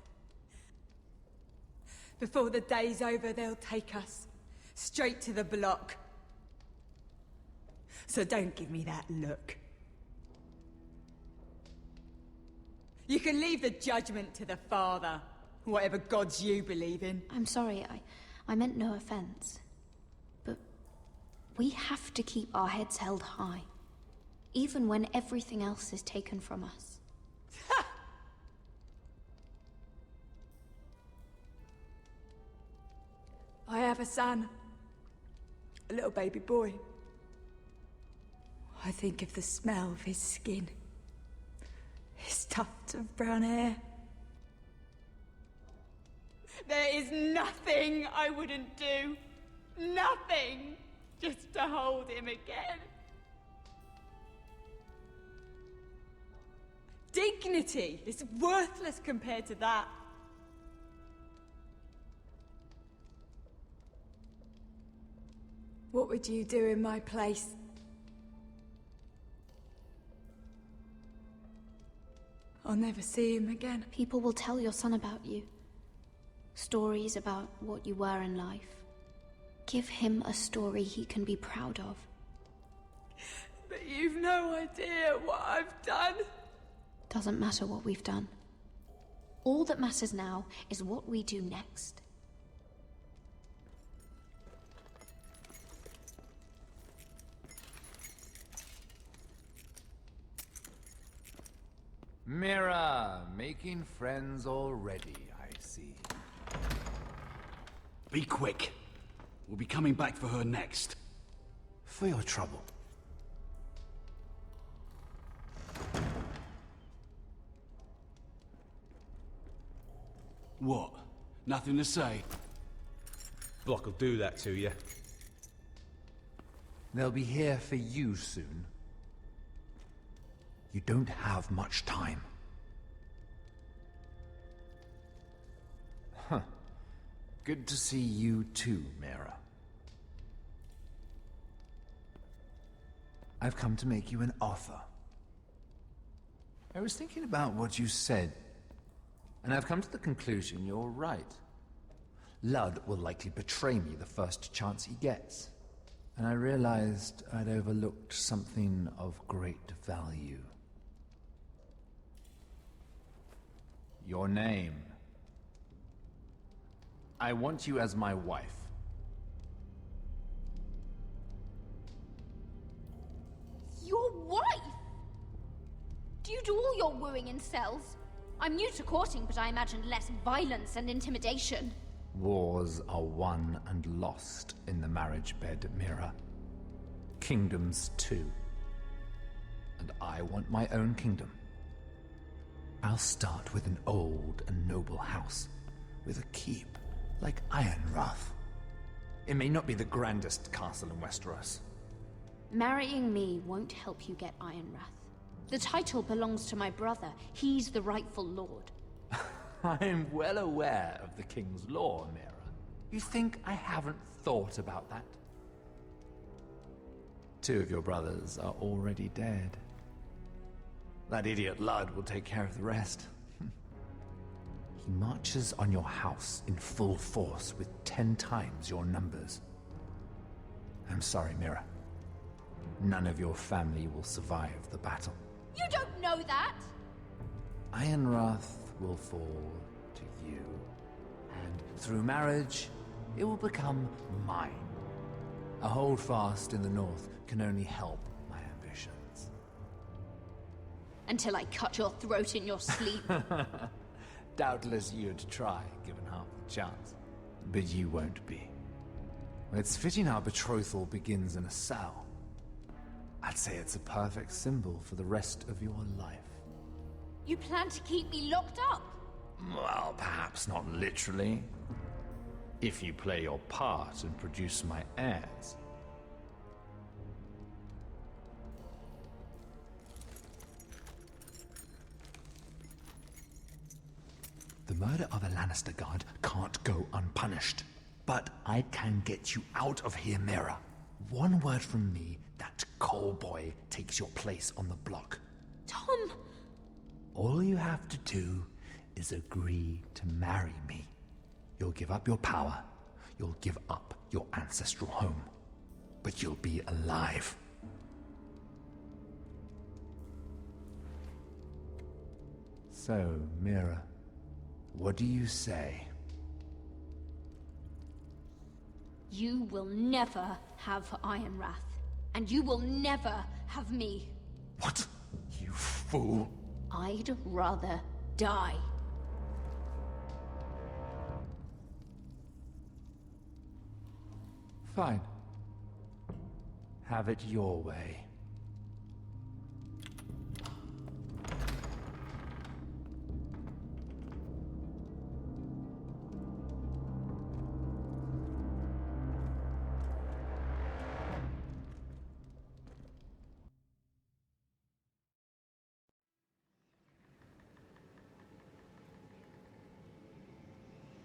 Before the day's over, they'll take us straight to the block. So don't give me that look. You can leave the judgment to the Father, whatever gods you believe in. I'm sorry, I meant no offense. But we have to keep our heads held high, even when everything else is taken from us. I have a son. A little baby boy. I think of the smell of his skin. His tufts of brown hair. There is nothing I wouldn't do. Nothing. Just to hold him again. Dignity is worthless compared to that. What would you do in my place? I'll never see him again. People will tell your son about you. Stories about what you were in life. Give him a story he can be proud of. But you've no idea what I've done. Doesn't matter what we've done. All that matters now is what we do next. Mira, making friends already, I see. Be quick. We'll be coming back for her next. For your trouble. What? Nothing to say? Block will do that to you. They'll be here for you soon. You don't have much time. Huh. Good to see you too, Mira. I've come to make you an offer. I was thinking about what you said, and I've come to the conclusion you're right. Ludd will likely betray me the first chance he gets, and I realized I'd overlooked something of great value. Your name. I want you as my wife. Your wife? Do you do all your wooing in cells? I'm new to courting, but I imagined less violence and intimidation. Wars are won and lost in the marriage bed, Mira. Kingdoms too. And I want my own kingdom. I'll start with an old and noble house, with a keep, like Ironrath. It may not be the grandest castle in Westeros. Marrying me won't help you get Ironrath. The title belongs to my brother. He's the rightful lord. I'm well aware of the king's law, Mira. You think I haven't thought about that? 2 of your brothers are already dead. That idiot Ludd will take care of the rest. He marches on your house in full force with 10 times your numbers. I'm sorry, Mira. None of your family will survive the battle. You don't know that! Ironrath will fall to you, and through marriage, it will become mine. A holdfast in the north can only help my ambitions. Until I cut your throat in your sleep. Doubtless you'd try, given half the chance. But you won't be. It's fitting our betrothal begins in a cell. I'd say it's a perfect symbol for the rest of your life. You plan to keep me locked up? Well, perhaps not literally. If you play your part and produce my heirs. The murder of a Lannister guard can't go unpunished. But I can get you out of here, Mira. One word from me, that coal boy takes your place on the block. Tom! All you have to do is agree to marry me. You'll give up your power. You'll give up your ancestral home. But you'll be alive. So, Mira, what do you say? You will never have Ironrath. And you will never have me. What? You fool. I'd rather die. Fine. Have it your way.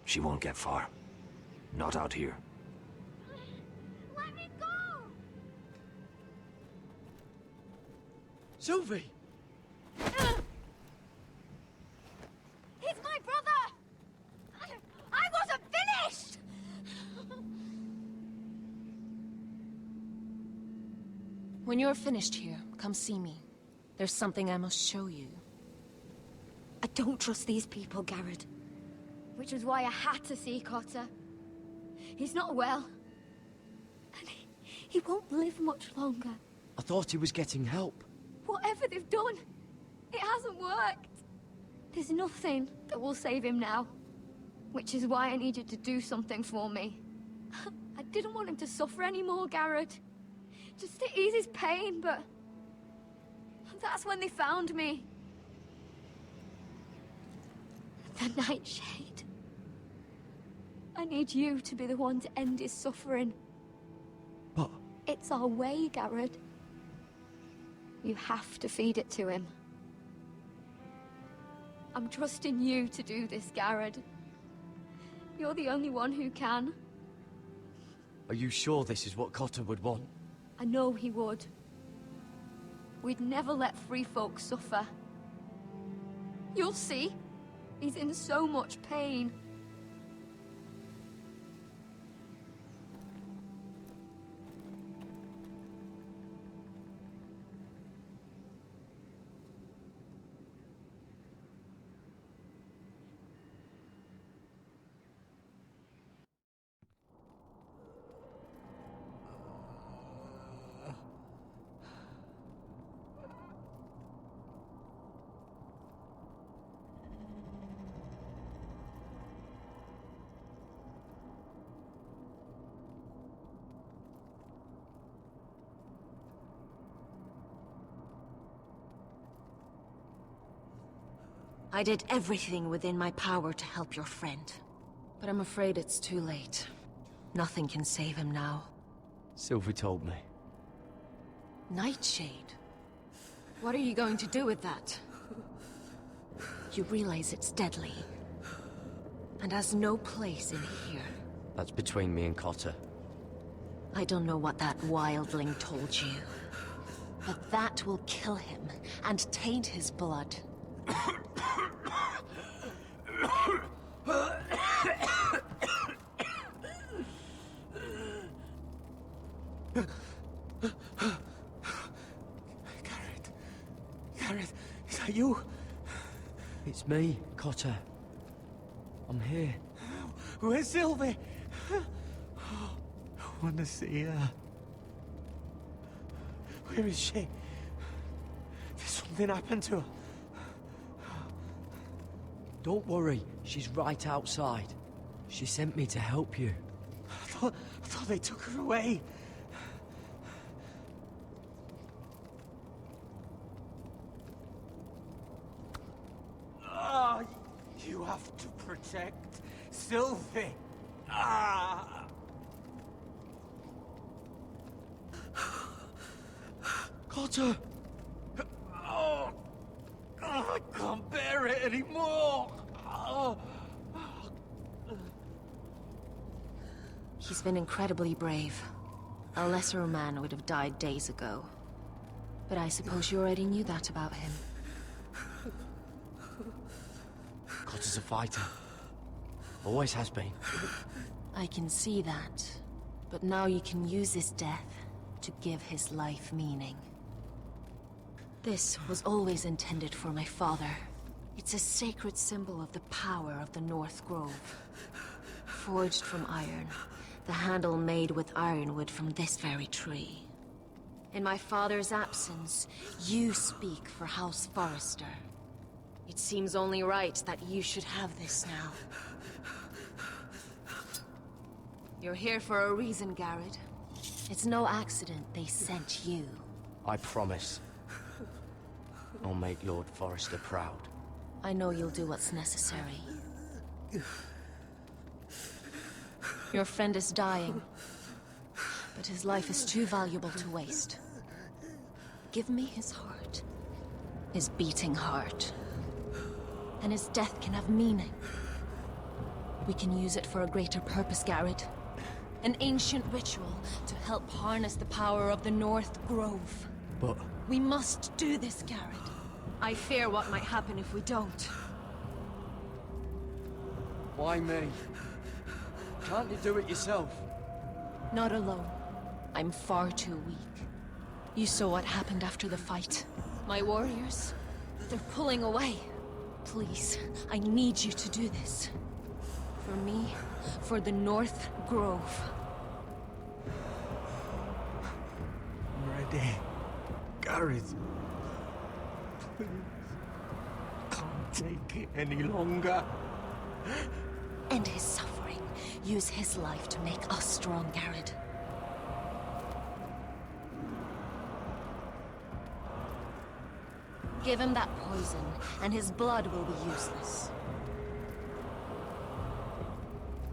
She won't get far. Not out here. Let me go! Sylvie! He's my brother! I wasn't finished! When you're finished here, come see me. There's something I must show you. I don't trust these people, Garrett. Which was why I had to see Cotter. He's not well. And he won't live much longer. I thought he was getting help. Whatever they've done, it hasn't worked. There's nothing that will save him now. Which is why I need you to do something for me. I didn't want him to suffer anymore, Garrett. Just to ease his pain, but... that's when they found me. The Nightshade. I need you to be the one to end his suffering. But... It's our way, Garrett. You have to feed it to him. I'm trusting you to do this, Garrett. You're the only one who can. Are you sure this is what Cotter would want? I know he would. We'd never let free folk suffer. You'll see. He's in so much pain. I did everything within my power to help your friend. But I'm afraid it's too late. Nothing can save him now. Sylvie told me. Nightshade? What are you going to do with that? You realize it's deadly. And has no place in here. That's between me and Cotter. I don't know what that wildling told you. But that will kill him and taint his blood. Garrett, is that you? It's me, Cotter. I'm here. Where's Sylvie? Oh, I want to see her. Where is she? Did something happen to her? Don't worry, she's right outside. She sent me to help you. I thought they took her away. Ah, you have to protect Sylvie. Ah! Cotter! Oh, I can't bear it anymore! Oh. He's been incredibly brave. A lesser man would have died days ago. But I suppose you already knew that about him. Cotter's a fighter. Always has been. I can see that. But now you can use his death to give his life meaning. This was always intended for my father. It's a sacred symbol of the power of the North Grove. Forged from iron, the handle made with ironwood from this very tree. In my father's absence, you speak for House Forrester. It seems only right that you should have this now. You're here for a reason, Garrett. It's no accident they sent you. I promise. I'll make Lord Forrester proud. I know you'll do what's necessary. Your friend is dying, but his life is too valuable to waste. Give me his heart. His beating heart. And his death can have meaning. We can use it for a greater purpose, Garrett. An ancient ritual to help harness the power of the North Grove. But... We must do this, Garrett. I fear what might happen if we don't. Why me? Can't you do it yourself? Not alone. I'm far too weak. You saw what happened after the fight. My warriors, they're pulling away. Please, I need you to do this. For me, for the North Grove. I'm ready. Gareth. Please. Can't take it any longer. End his suffering. Use his life to make us strong, Garrett. Give him that poison, and his blood will be useless.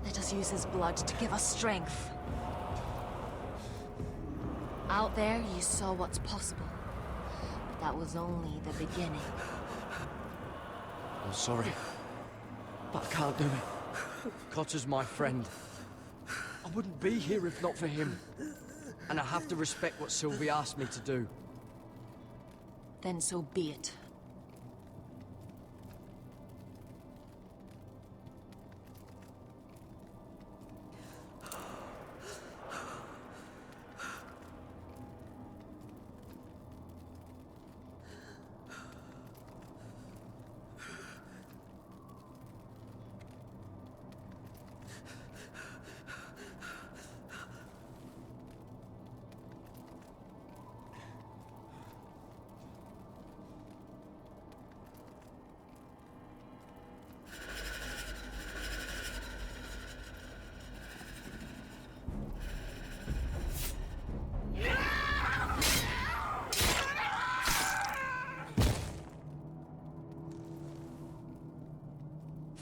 Let us use his blood to give us strength. Out there, you saw what's possible. But that was only the beginning. I'm sorry, but I can't do it. Cotter's my friend. I wouldn't be here if not for him. And I have to respect what Sylvie asked me to do. Then so be it.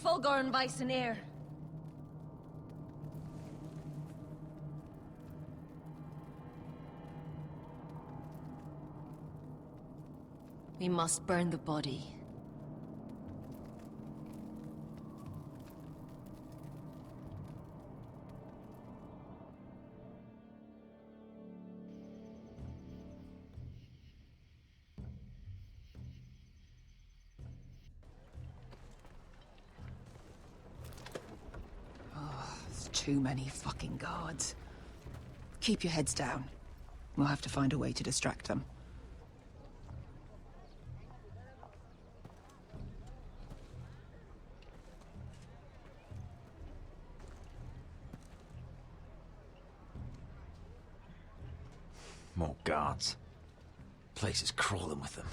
Fulgorn Viceneer. We must burn the body. Too many fucking guards. Keep your heads down. We'll have to find a way to distract them. More guards. Place is crawling with them.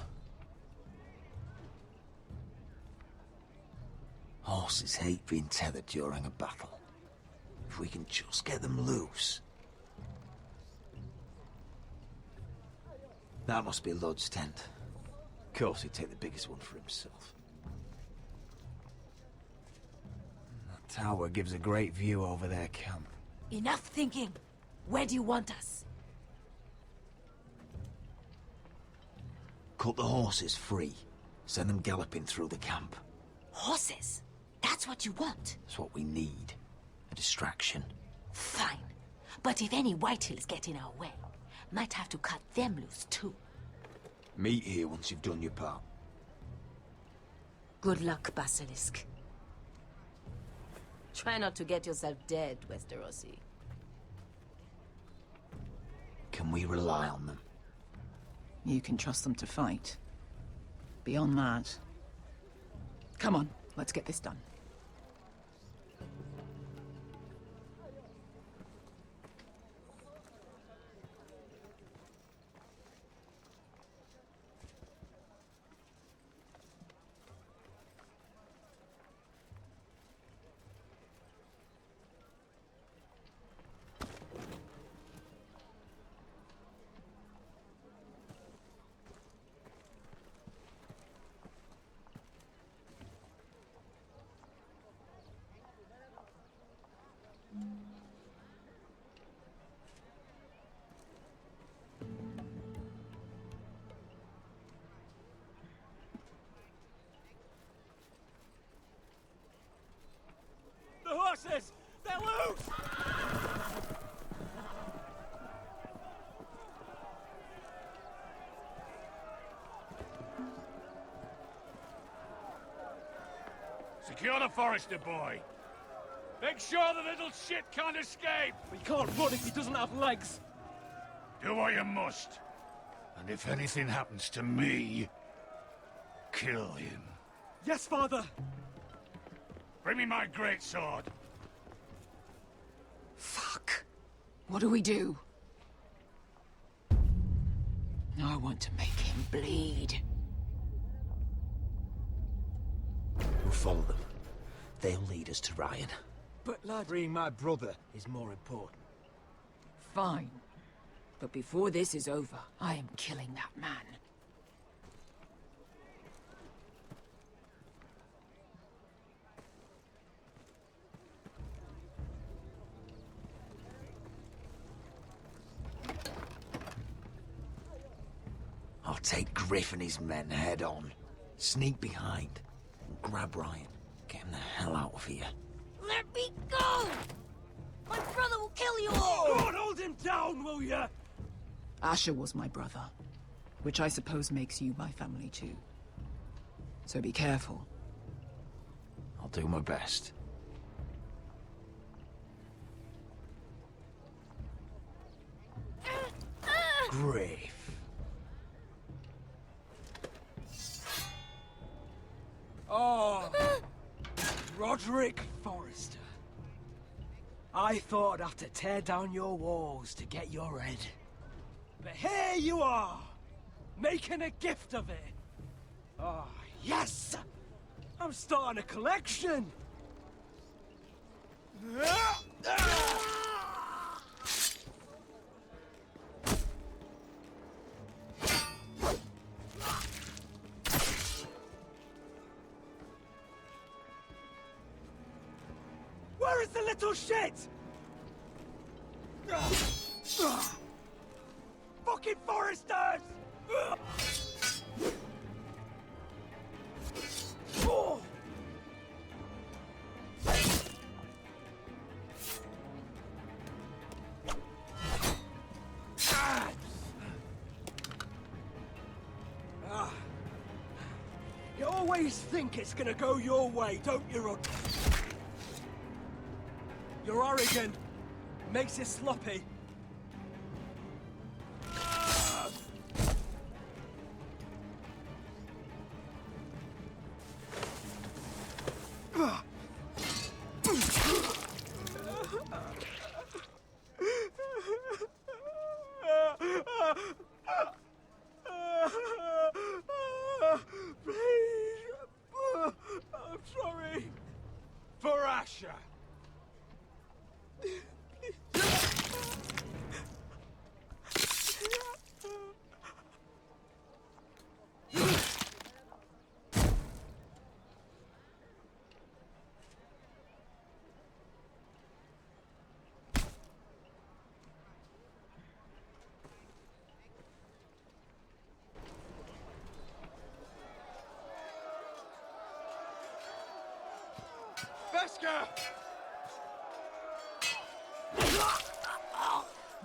Horses hate being tethered during a battle. If we can just get them loose. That must be Lud's tent. Of course he'd take the biggest one for himself. tower gives a great view over their camp. Enough thinking. Where do you want us? Cut the horses free. Send them galloping through the camp. Horses? That's what you want? That's what we need. A distraction. Fine. But if any Whitehills get in our way, might have to cut them loose too. Meet here once you've done your part. Good luck, Basilisk. Try not to get yourself dead, Westerosi. Can we rely on them? You can trust them to fight. Beyond that... Come on, let's get this done. The horses! They're loose! Secure the Forester boy. Make sure the little shit can't escape. We can't run if he doesn't have legs. Do what you must. And if anything happens to me, kill him. Yes, father! Bring me my greatsword. Fuck. What do we do? I want to make him bleed. We'll follow them. They'll lead us to Ryan. But lad, freeing my brother is more important. Fine. But before this is over, I am killing that man. I'll take Griff and his men head on. Sneak behind. And grab Ryan. Get him the hell out of here. Let me go! My brother will kill you all! God, hold him down, will ya? Asher was my brother, which I suppose makes you my family too. So be careful. I'll do my best. Griff. Oh, Roderick Forrester. I thought I'd have to tear down your walls to get your head. But here you are, making a gift of it. Oh, yes! I'm starting a collection! Where is the little shit? Fucking Foresters! Oh. You always think it's gonna go your way, don't you, Rod? You're arrogant. Makes it sloppy. Please. I'm sorry. For Asher. Veska!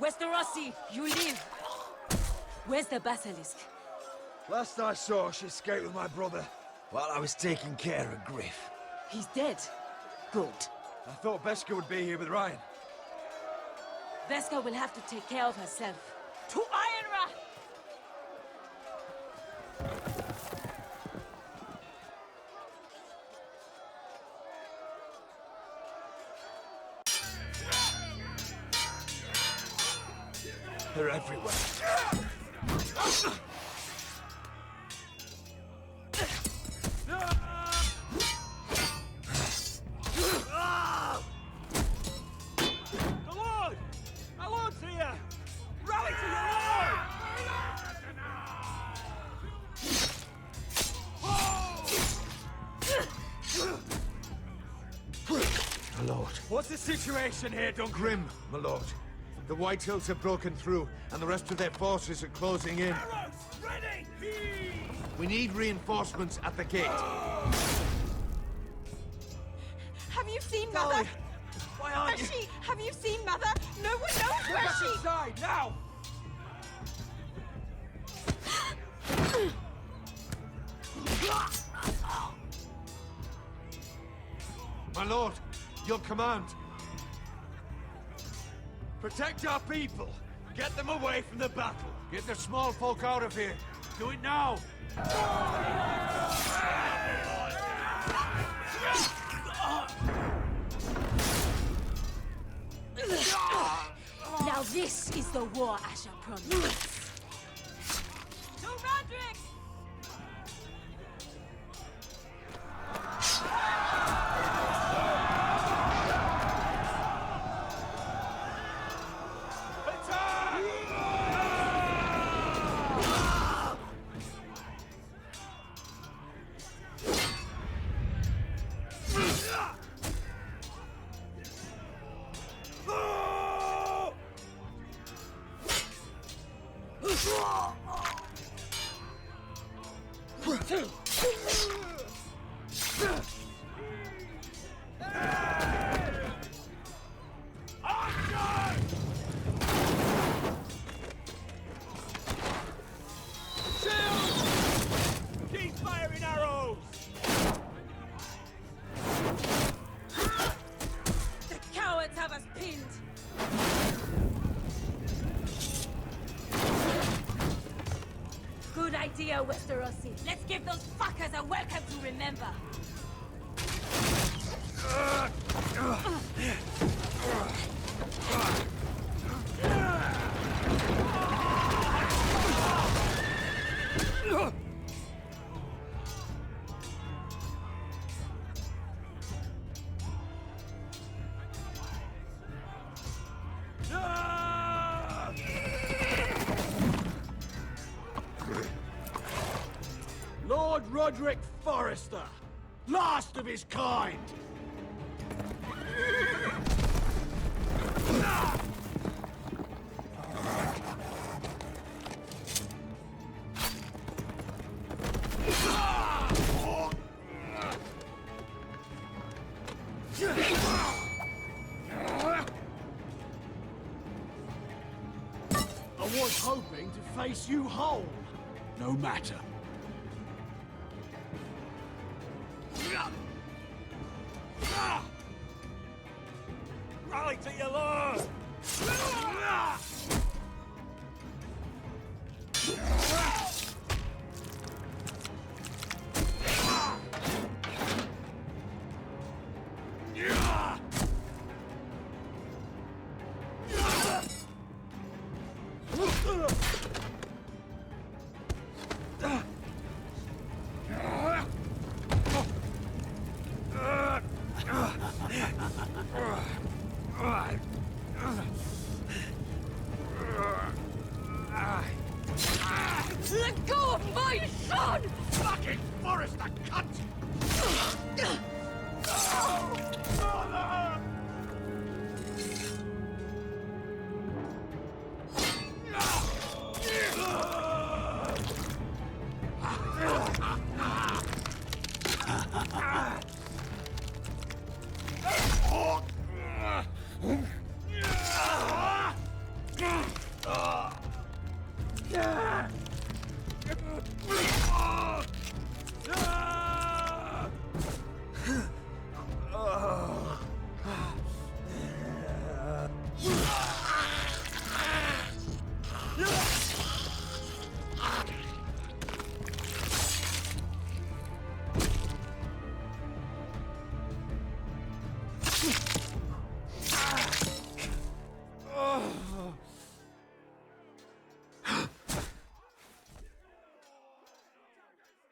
Westerosi, you live. Where's the basilisk? Last I saw, she escaped with my brother while I was taking care of Griff. He's dead. Good. I thought Veska would be here with Ryan. Veska will have to take care of herself. To Ironra! They're everywhere. The Lord! Our Lord's here! Rally to your My lord. What's the situation here, Duncan? Grim, my lord. The White Hills have broken through, and the rest of their forces are closing in. Arrows, ready! We need reinforcements at the gate. Have you seen Mother? Dolly, why aren't Where's you? she? Have you seen Mother? No one knows Get where back she... inside, now! My lord, your command. Protect our people. Get them away from the battle. Get the small folk out of here. Do it now. Now this is the war Asher promised. To Roderick! Keep firing arrows! The cowards have us pinned! Good idea, Westerosi. Let's give those fuckers a welcome to remember. Lord Roderick Forrester, last of his kind. I was hoping to face you whole. No matter. Rally to your lord! Let go of my son! Fucking Forrester, cunt!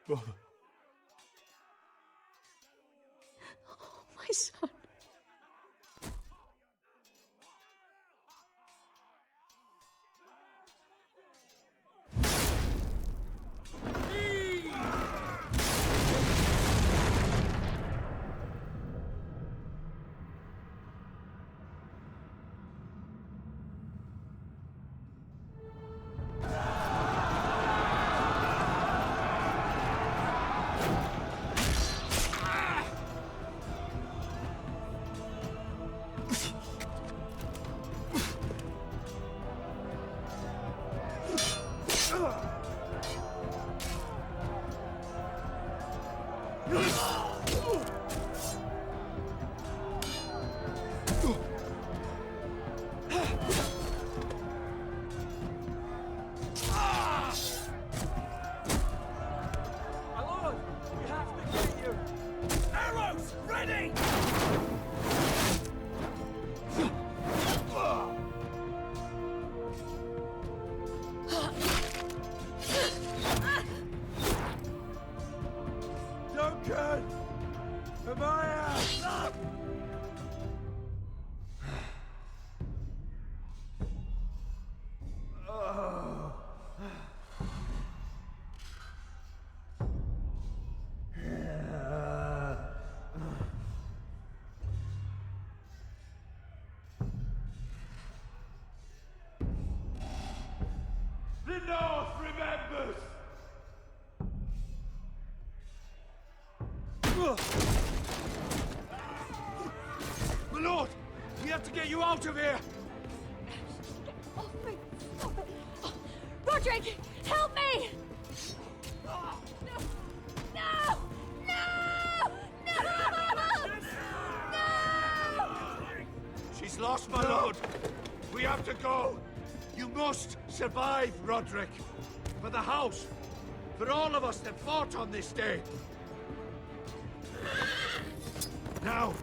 Brother. Oh, my son. Duncan! Amaya! The North remembers! My lord! We have to get you out of here! Off me! Stop it! Oh, Roderick! Help me! No! No! No! No! No! She's lost, my lord. We have to go. You must survive, Roderick. For the house. For all of us that fought on this day. Now.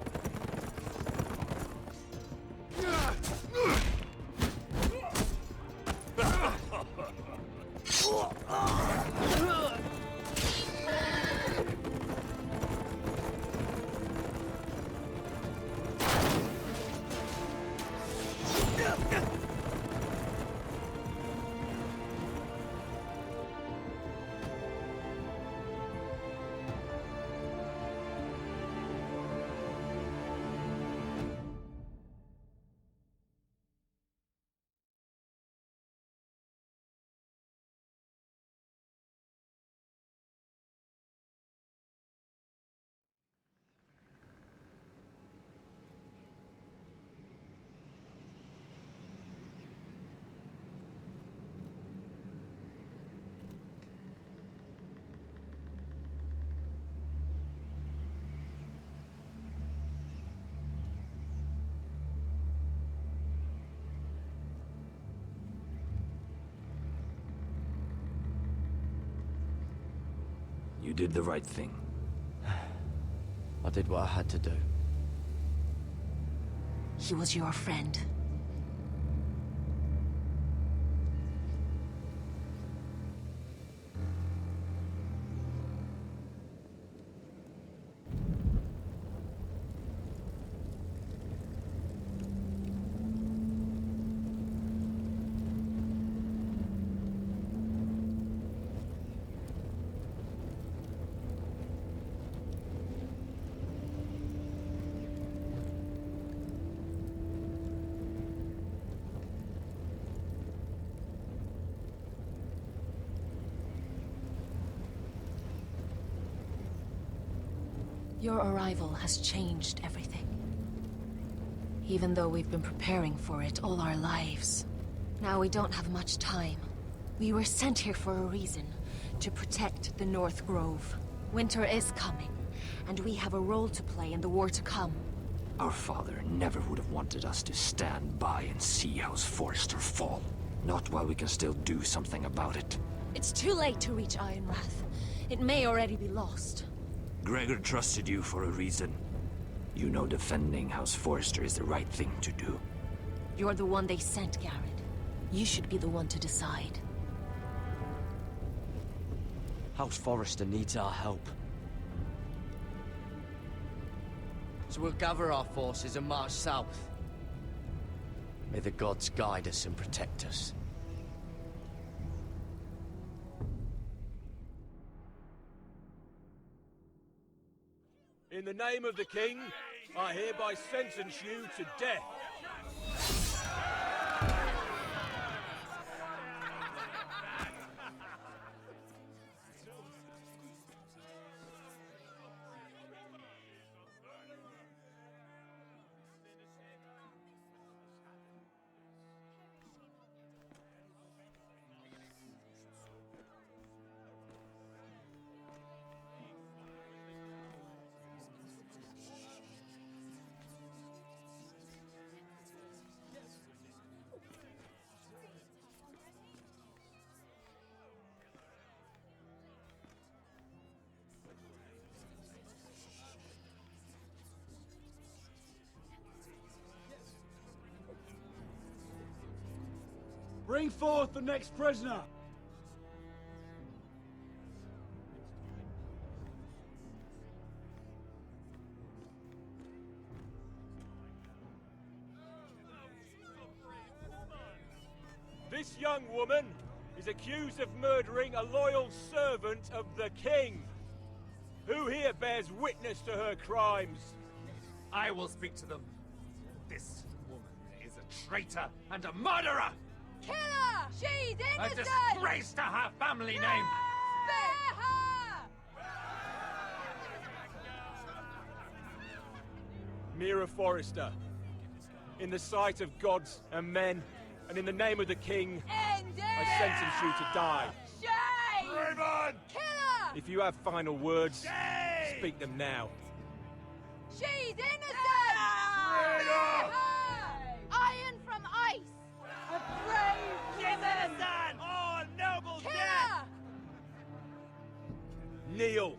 You did the right thing. I did what I had to do. He was your friend. Your arrival has changed everything. Even though we've been preparing for it all our lives. Now we don't have much time. We were sent here for a reason. To protect the North Grove. Winter is coming, and we have a role to play in the war to come. Our father never would have wanted us to stand by and see House Forrester fall. Not while we can still do something about it. It's too late to reach Ironrath. It may already be lost. Gregor trusted you for a reason. You know defending House Forrester is the right thing to do. You're the one they sent, Garrett. You should be the one to decide. House Forrester needs our help. So we'll gather our forces and march south. May the gods guide us and protect us. In the name of the king, I hereby sentence you to death. Bring forth the next prisoner! This young woman is accused of murdering a loyal servant of the king. Who here bears witness to her crimes? I will speak to them. This woman is a traitor and a murderer! Kill her! She's A innocent! disgrace to her family name! Spare her! Mira Forrester, in the sight of gods and men, and in the name of the king, End it! I sentence you to die. Shame! Raymond! Kill her! If you have final words, speak them now. She's innocent! Spare her! Iron from ice! A brave woman! Oh, noble Kill death! her! Kneel.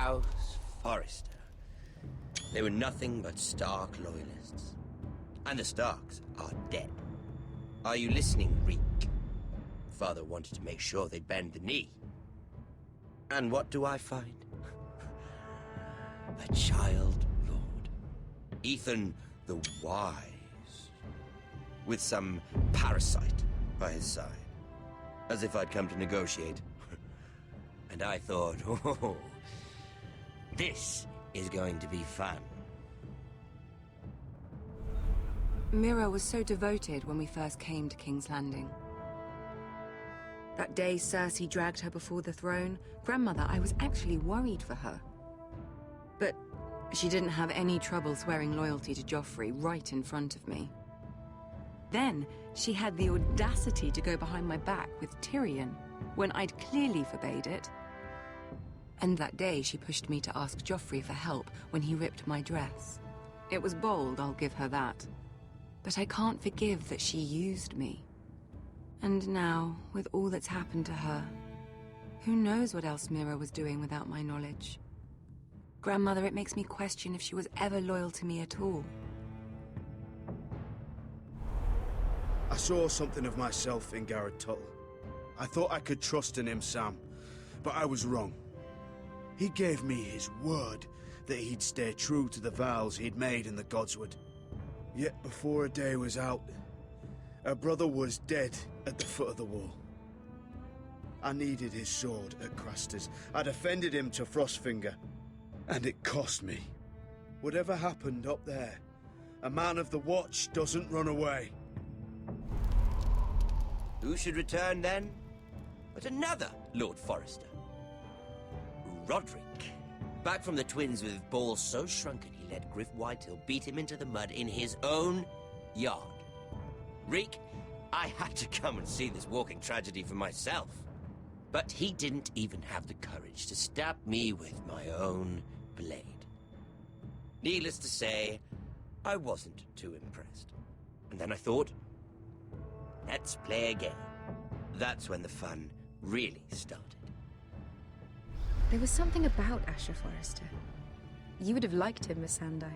House Forrester. They were nothing but Stark loyalists. And the Starks are dead. Are you listening, Reek? Father wanted to make sure they'd bend the knee. And what do I find? A child lord. Ethan the Wise. with some parasite by his side. As if I'd come to negotiate. And I thought, oh, this is going to be fun. Mira was so devoted when we first came to King's Landing. That day Cersei dragged her before the throne, Grandmother, I was actually worried for her. But she didn't have any trouble swearing loyalty to Joffrey right in front of me. Then she had the audacity to go behind my back with Tyrion, when I'd clearly forbade it. And that day she pushed me to ask Joffrey for help when he ripped my dress. It was bold, I'll give her that. But I can't forgive that she used me. And now, with all that's happened to her, who knows what else Mira was doing without my knowledge? Grandmother, it makes me question if she was ever loyal to me at all. I saw something of myself in Garrett Tuttle. I thought I could trust in him, Sam, but I was wrong. He gave me his word that he'd stay true to the vows he'd made in the Godswood. Yet before a day was out, her brother was dead at the foot of the wall. I needed his sword at Craster's. I defended him to Frostfinger, and it cost me. Whatever happened up there, a man of the Watch doesn't run away. Who should return then? But another Lord Forrester. Roderick. Back from the Twins with balls so shrunken he let Griff Whitetail beat him into the mud in his own yard. Reek, I had to come and see this walking tragedy for myself. But he didn't even have the courage to stab me with my own blade. Needless to say, I wasn't too impressed. And then I thought, let's play a game. That's when the fun really started. There was something about Asher Forrester. You would have liked him, Miss Sandai.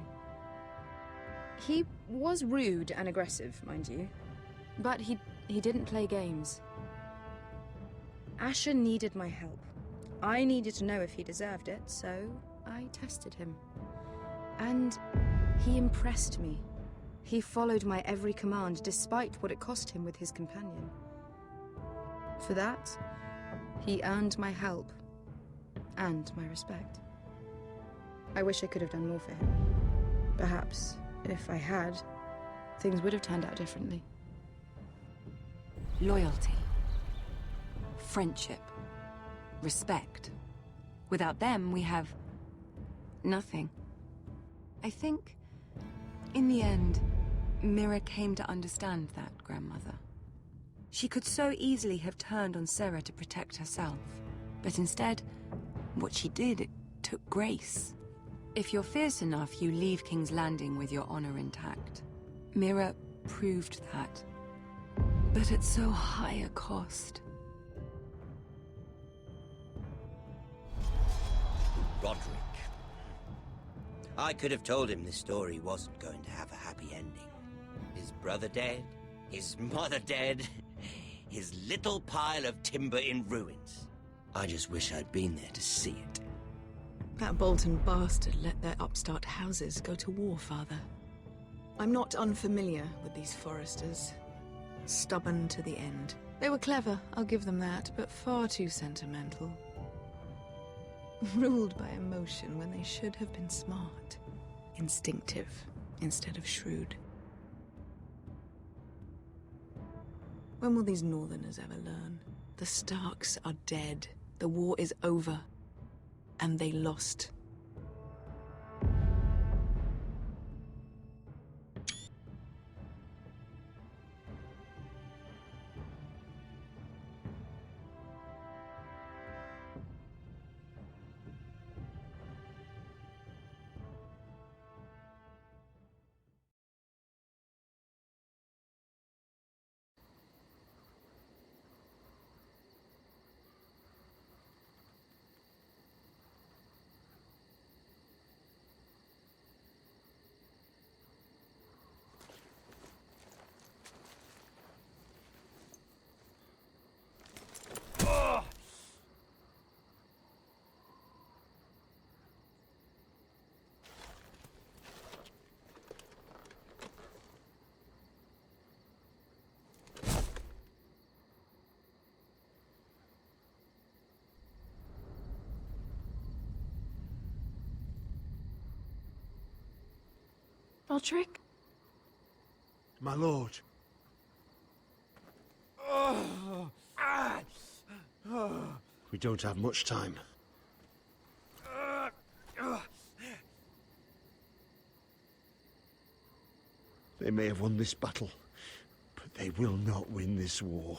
He was rude and aggressive, mind you, but he didn't play games. Asher needed my help. I needed to know if he deserved it, so I tested him. And he impressed me. He followed my every command, despite what it cost him with his companion. For that, he earned my help and my respect. I wish I could have done more for him. Perhaps, if I had, things would have turned out differently. Loyalty. Friendship. Respect. Without them, we have nothing. I think, in the end, Mira came to understand that, Grandmother. She could so easily have turned on Sarah to protect herself, but instead, what she did, it took grace. If you're fierce enough, you leave King's Landing with your honor intact. Mira proved that, but at so high a cost. Roderick. I could have told him this story wasn't going to have a happy ending. His brother dead, his mother dead, his little pile of timber in ruins. I just wish I'd been there to see it. That Bolton bastard let their upstart houses go to war, Father. I'm not unfamiliar with these Forresters. Stubborn to the end. They were clever, I'll give them that, but far too sentimental. Ruled by emotion when they should have been smart. Instinctive instead of shrewd. When will these Northerners ever learn? The Starks are dead. The war is over. And they lost. Roderick? My lord. We don't have much time. They may have won this battle, but they will not win this war.